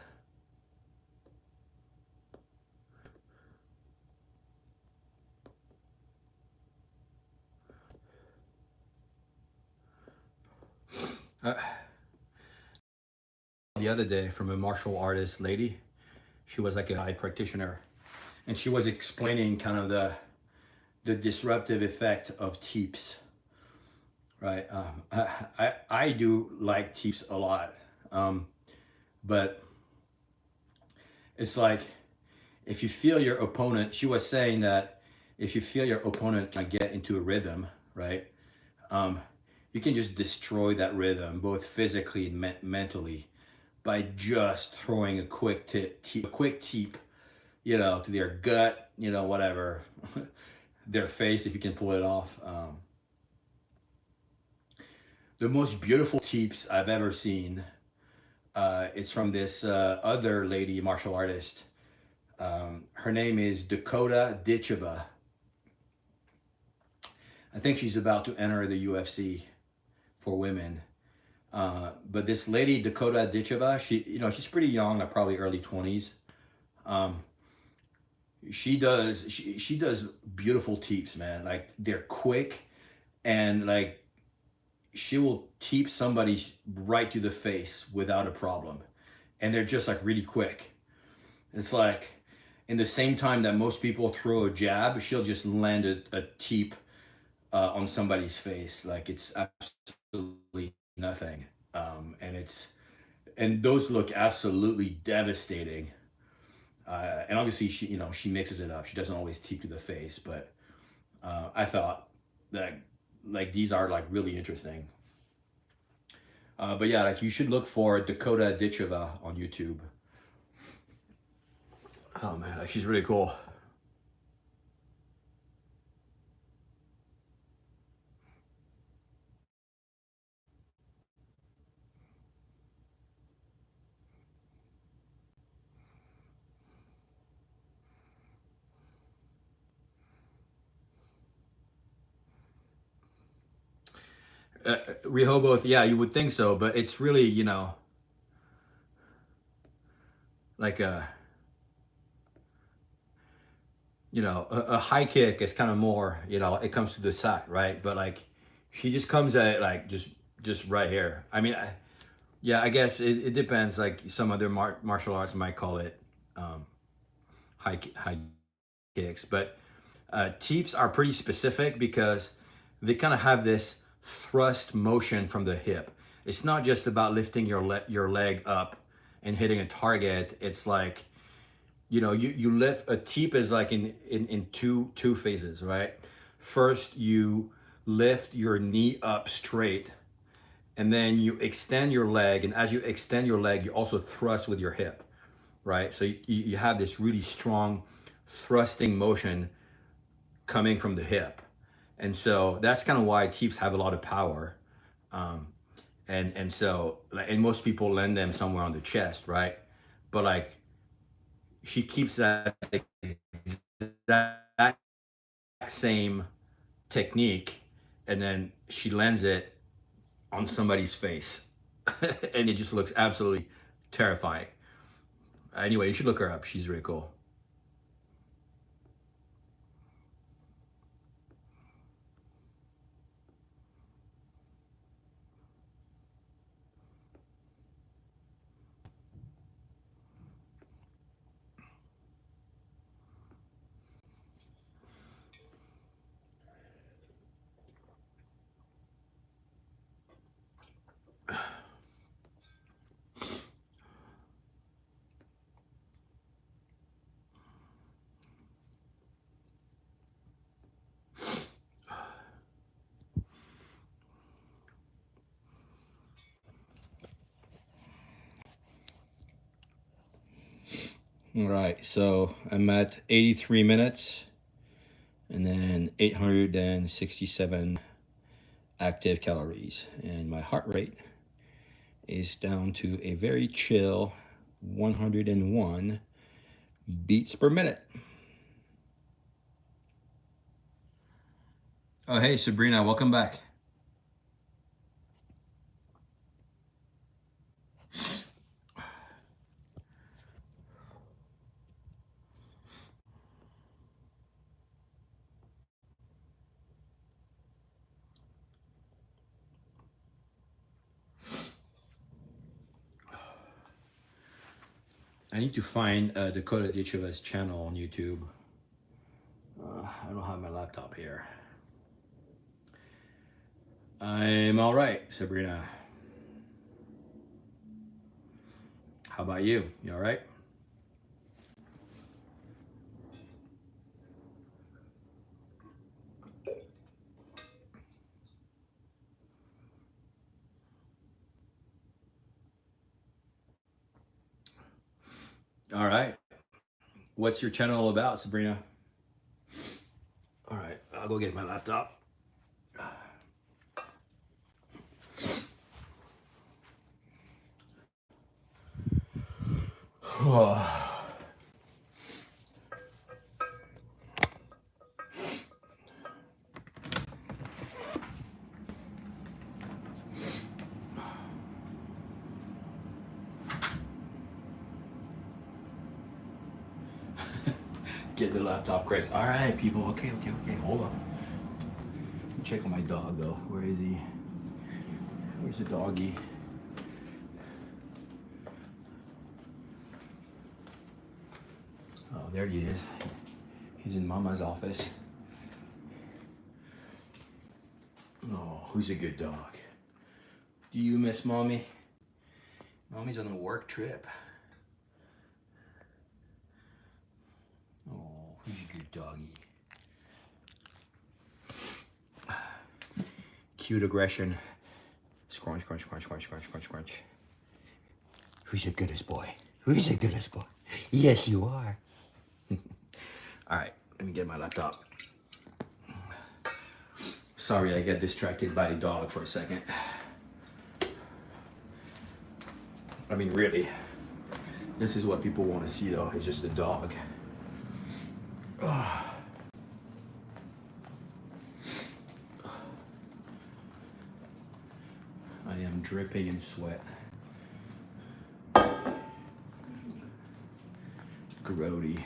the other day from a martial artist lady. She was like a high practitioner, and she was explaining kind of the disruptive effect of teeps, right? I do like teeps a lot, but it's like if you feel your opponent. She was saying that if you feel your opponent can get into a rhythm, right? Um, you can just destroy that rhythm both physically and mentally by just throwing a quick teep, to their gut, whatever, their face if you can pull it off. The most beautiful teeps I've ever seen. It's from this other lady martial artist. Her name is Dakota Ditcheva. I think she's about to enter the UFC for women. But this lady Dakota Ditcheva, she's pretty young, like probably early 20s. Um, she does beautiful teeps, man. Like they're quick and like she will teep somebody right to the face without a problem, and they're just like really quick. It's like in the same time that most people throw a jab, she'll just land a teep on somebody's face. Like it's absolutely nothing. And those look absolutely devastating. And obviously, she mixes it up. She doesn't always teep to the face, but I thought that like these are like really interesting. But yeah, like you should look for Dakota Ditcheva on YouTube. Oh man, like she's really cool. Rehoboth, yeah, you would think so, but it's really, like a high kick is kind of more, it comes to the side, right? But like, she just comes at it like just right here. I mean, yeah, I guess it depends. Like some other martial arts might call it um, high kicks, but teeps are pretty specific because they kind of have this thrust motion from the hip. It's not just about lifting your leg up and hitting a target. It's like you lift a teep is like in two phases, right? First you lift your knee up straight, and then you extend your leg, and as you extend your leg you also thrust with your hip, right? So you have this really strong thrusting motion coming from the hip, and so that's kind of why teeps have a lot of power. um, and so like, and most people land them somewhere on the chest, right? But like she keeps that exact same technique, and then she lands it on somebody's face, and it just looks absolutely terrifying. Anyway, you should look her up. She's really cool. All right, so I'm at 83 minutes and then 867 active calories, and my heart rate is down to a very chill 101 beats per minute. Oh, hey, Sabrina, welcome back. I need to find Dakota Dichova's channel on YouTube. I don't have my laptop here. I'm all right, Sabrina. How about you? You all right? All right. What's your channel about, Sabrina? All right, I'll go get my laptop. Get the laptop, Chris. All right, people. Okay. Hold on. Check on my dog, though. Where is he? Where's the doggy? Oh, there he is. He's in Mama's office. Oh, who's a good dog? Do you miss Mommy? Mommy's on a work trip. Oh, who's a good doggy? Cute aggression. Scrunch. Who's the goodest boy? Who's the goodest boy? Yes, you are. All right, let me get my laptop. Sorry, I got distracted by a dog for a second. I mean, really, this is what people want to see, though. It's just a dog. I am dripping in sweat. Grody.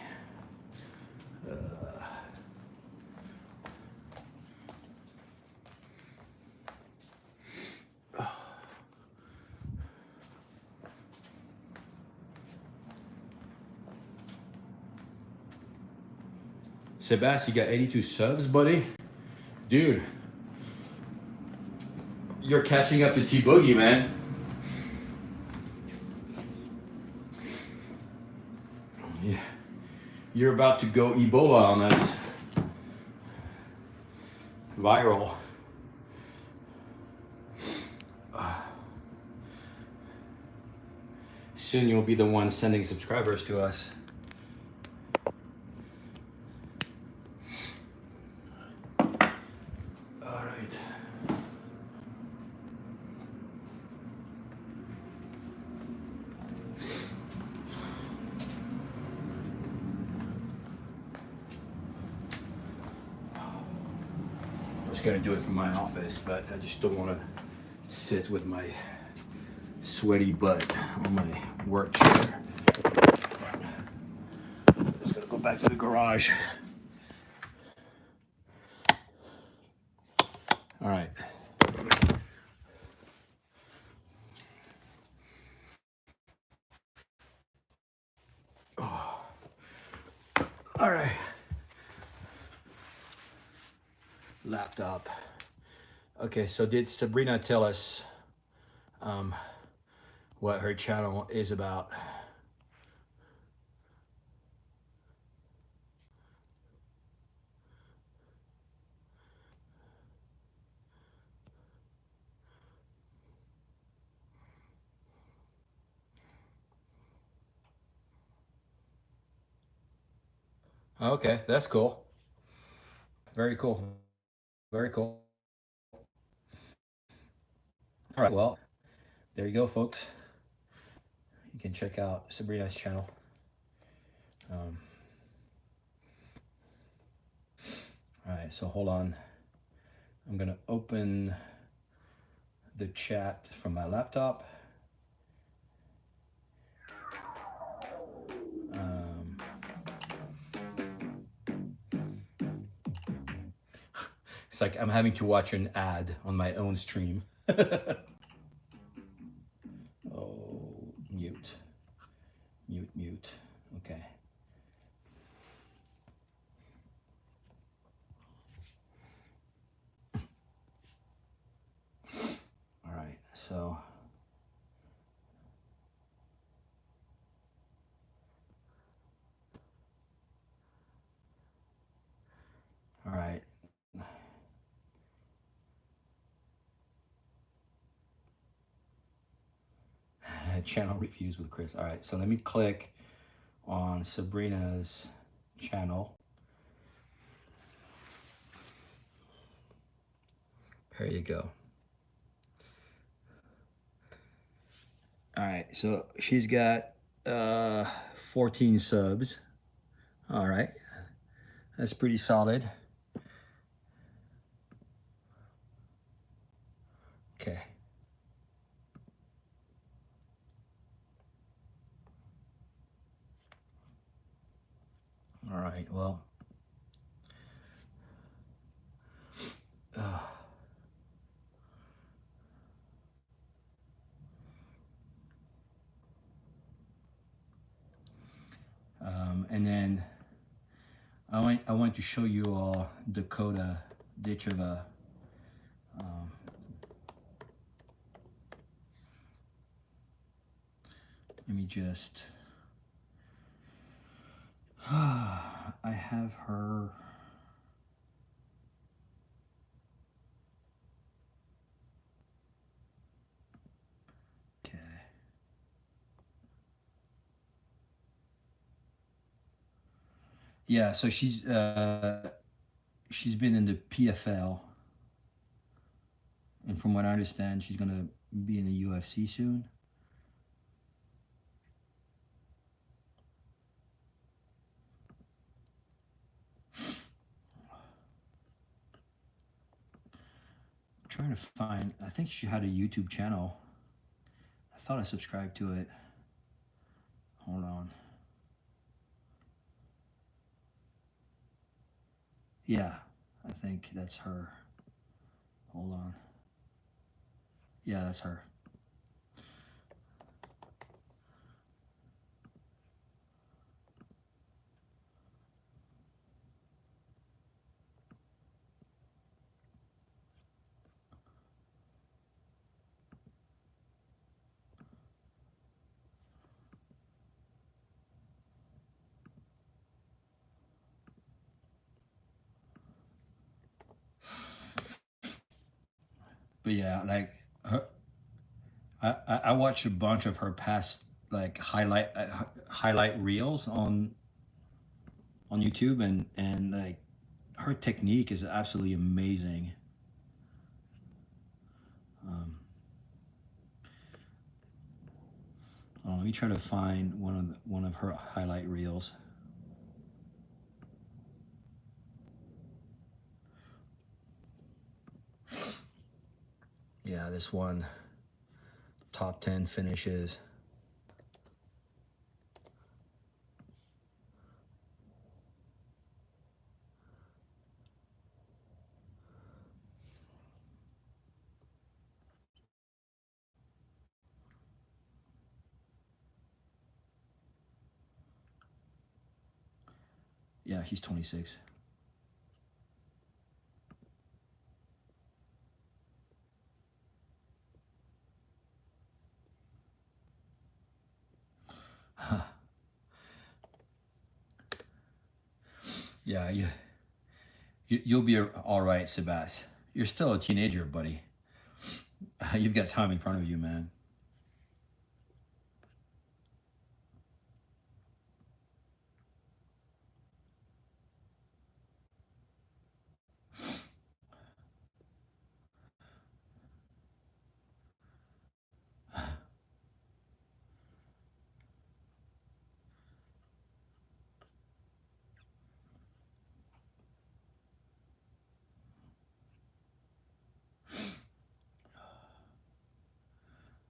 Sebas, you got 82 subs, buddy? Dude, you're catching up to T-Boogie, man. Yeah. You're about to go Ebola on us. Viral. Soon you'll be the one sending subscribers to us. All right. I was gonna do it from my office, but I just don't want to sit with my sweaty butt on my work chair. Just gonna go back to the garage. All right. Oh. All right. Laptop. Okay, so did Sabrina tell us what her channel is about? Okay, that's cool. Very cool. Very cool. All right, well, there you go, folks. You can check out Sabrina's channel. All right, so hold on. I'm gonna open the chat from my laptop. It's like I'm having to watch an ad on my own stream. Oh, mute. mute, mute. Okay. All right, so all right. Channel reviews with Chris. All right, so let me click on Sabrina's channel. There you go. All right, so she's got 14 subs. All right, that's pretty solid. Okay. All right, well. Uh, and then I want to show you all Dakota Ditchova. Um, let me just. I have her. Okay. Yeah, so she's been in the PFL, and from what I understand, she's gonna be in the UFC soon. I'm trying to find. I think she had a YouTube channel. I thought I subscribed to it. Hold on. Yeah, I think that's her. Hold on. Yeah, that's her. But yeah, like her, I watched a bunch of her past like highlight reels on YouTube, and like her technique is absolutely amazing. Um, let me try to find one of her highlight reels. Yeah, this one, top 10 finishes. Yeah, he's 26. Yeah, you'll be all right, Sebas. You're still a teenager, buddy. You've got time in front of you, man.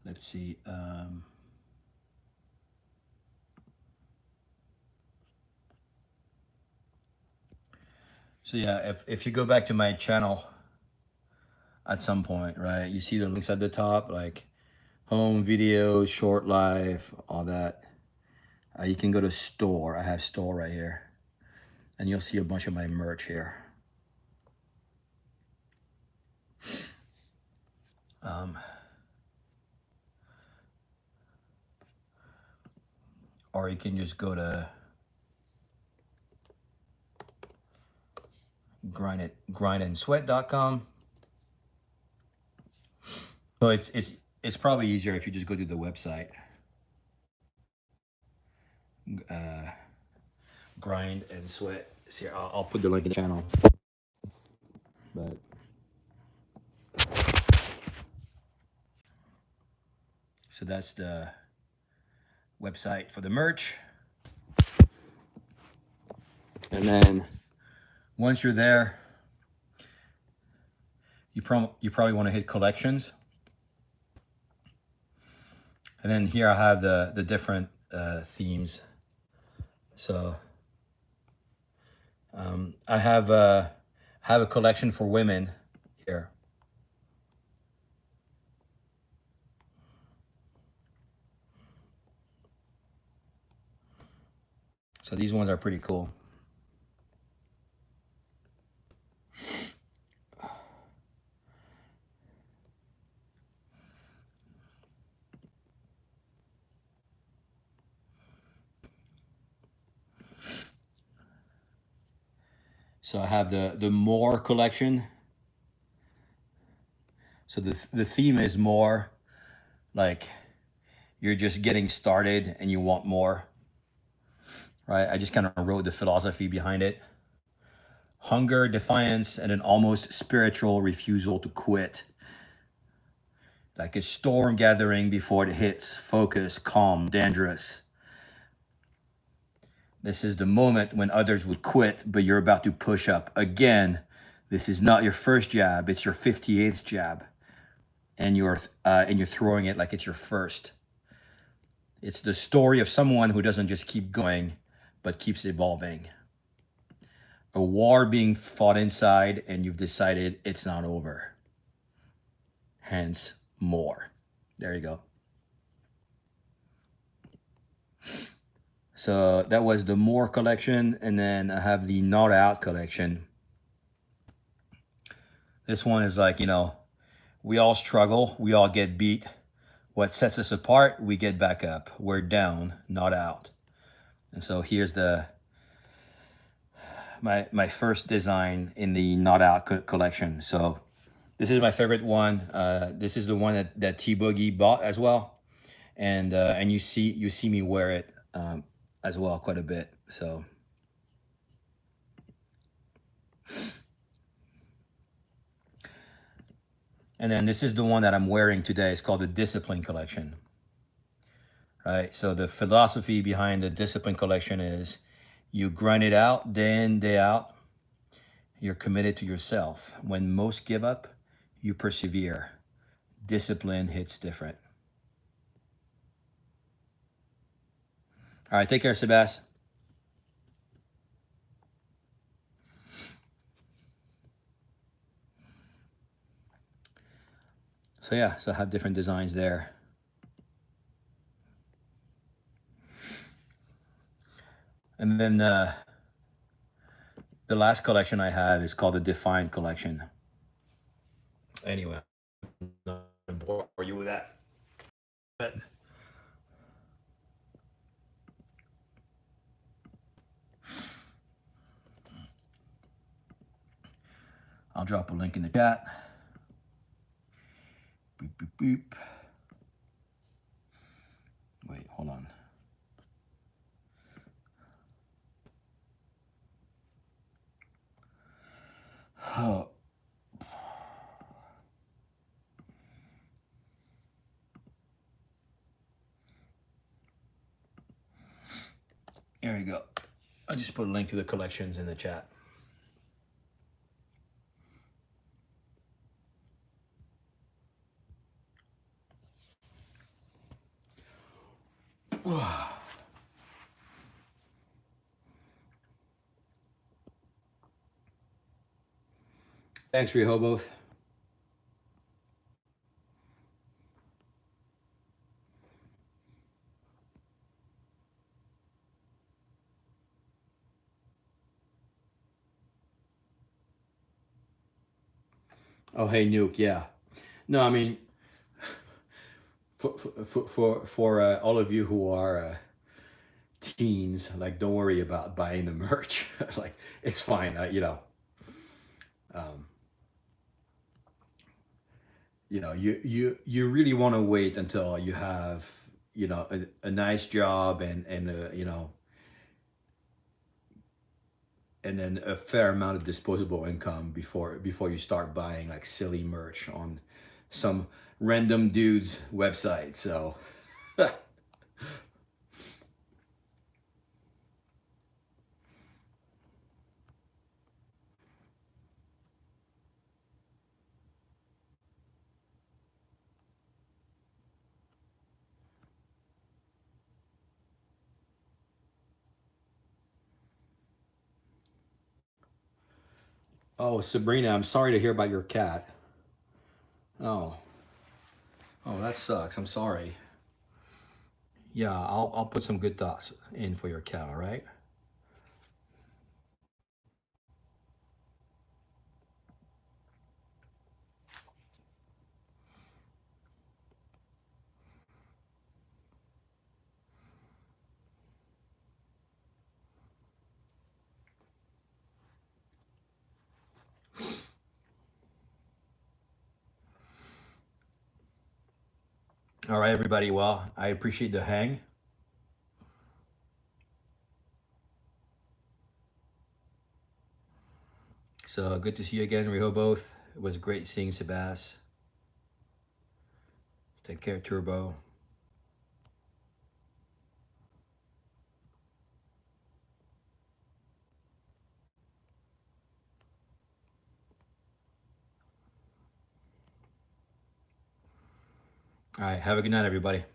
Let's see. So yeah, if you go back to my channel at some point, right, you see the links at the top, like home, videos, short life, all that. You can go to store. I have store right here, and you'll see a bunch of my merch here. Or you can just go to grindandsweat.com. So it's probably easier if you just go to the website. Grind and Sweat. See, I'll put the link in the channel. But so that's the website for the merch. And then once you're there, you probably want to hit collections. And then here I have the different themes. So I have a collection for women here. So these ones are pretty cool. So I have the more collection. So the theme is more, like you're just getting started and you want more, right? I just kind of wrote the philosophy behind it. Hunger, defiance, and an almost spiritual refusal to quit. Like a storm gathering before it hits. Focus, calm, dangerous. This is the moment when others would quit, but you're about to push up again. This is not your first jab, it's your 58th jab. And you're throwing it like it's your first. It's the story of someone who doesn't just keep going, but keeps evolving. A war being fought inside, and you've decided it's not over. Hence, more. There you go. So that was the More collection, and then I have the Not Out collection. This one is like, we all struggle, we all get beat. What sets us apart, we get back up. We're down, not out. And so here's my first design in the Not Out collection. So this is my favorite one. This is the one that T Boogie bought as well, and you see me wear it as well quite a bit. So and then this is the one that I'm wearing today. It's called the Discipline collection. Right. So the philosophy behind the Discipline collection is you grind it out day in, day out. You're committed to yourself. When most give up, you persevere. Discipline hits different. All right, take care, Sebas. So yeah, so I have different designs there. And then the last collection I have is called the Defined collection. Anyway, I'm not gonna bore you with that. But I'll drop a link in the chat. Boop, boop, boop. Wait, hold on. Oh. Here we go. I just put a link to the collections in the chat. Thanks, Rehoboth. Oh, hey, Nuke. Yeah. No, I mean, for all of you who are teens, like, don't worry about buying the merch. Like, it's fine. Um, you really want to wait until you have a nice job and and then a fair amount of disposable income before you start buying like silly merch on some random dude's website. So oh, Sabrina, I'm sorry to hear about your cat. Oh, oh, that sucks. I'm sorry. Yeah, I'll put some good thoughts in for your cat. All right. All right, everybody. Well, I appreciate the hang. So good to see you again, Rehoboth. It was great seeing Sebas. Take care, Turbo. All right. Have a good night, everybody.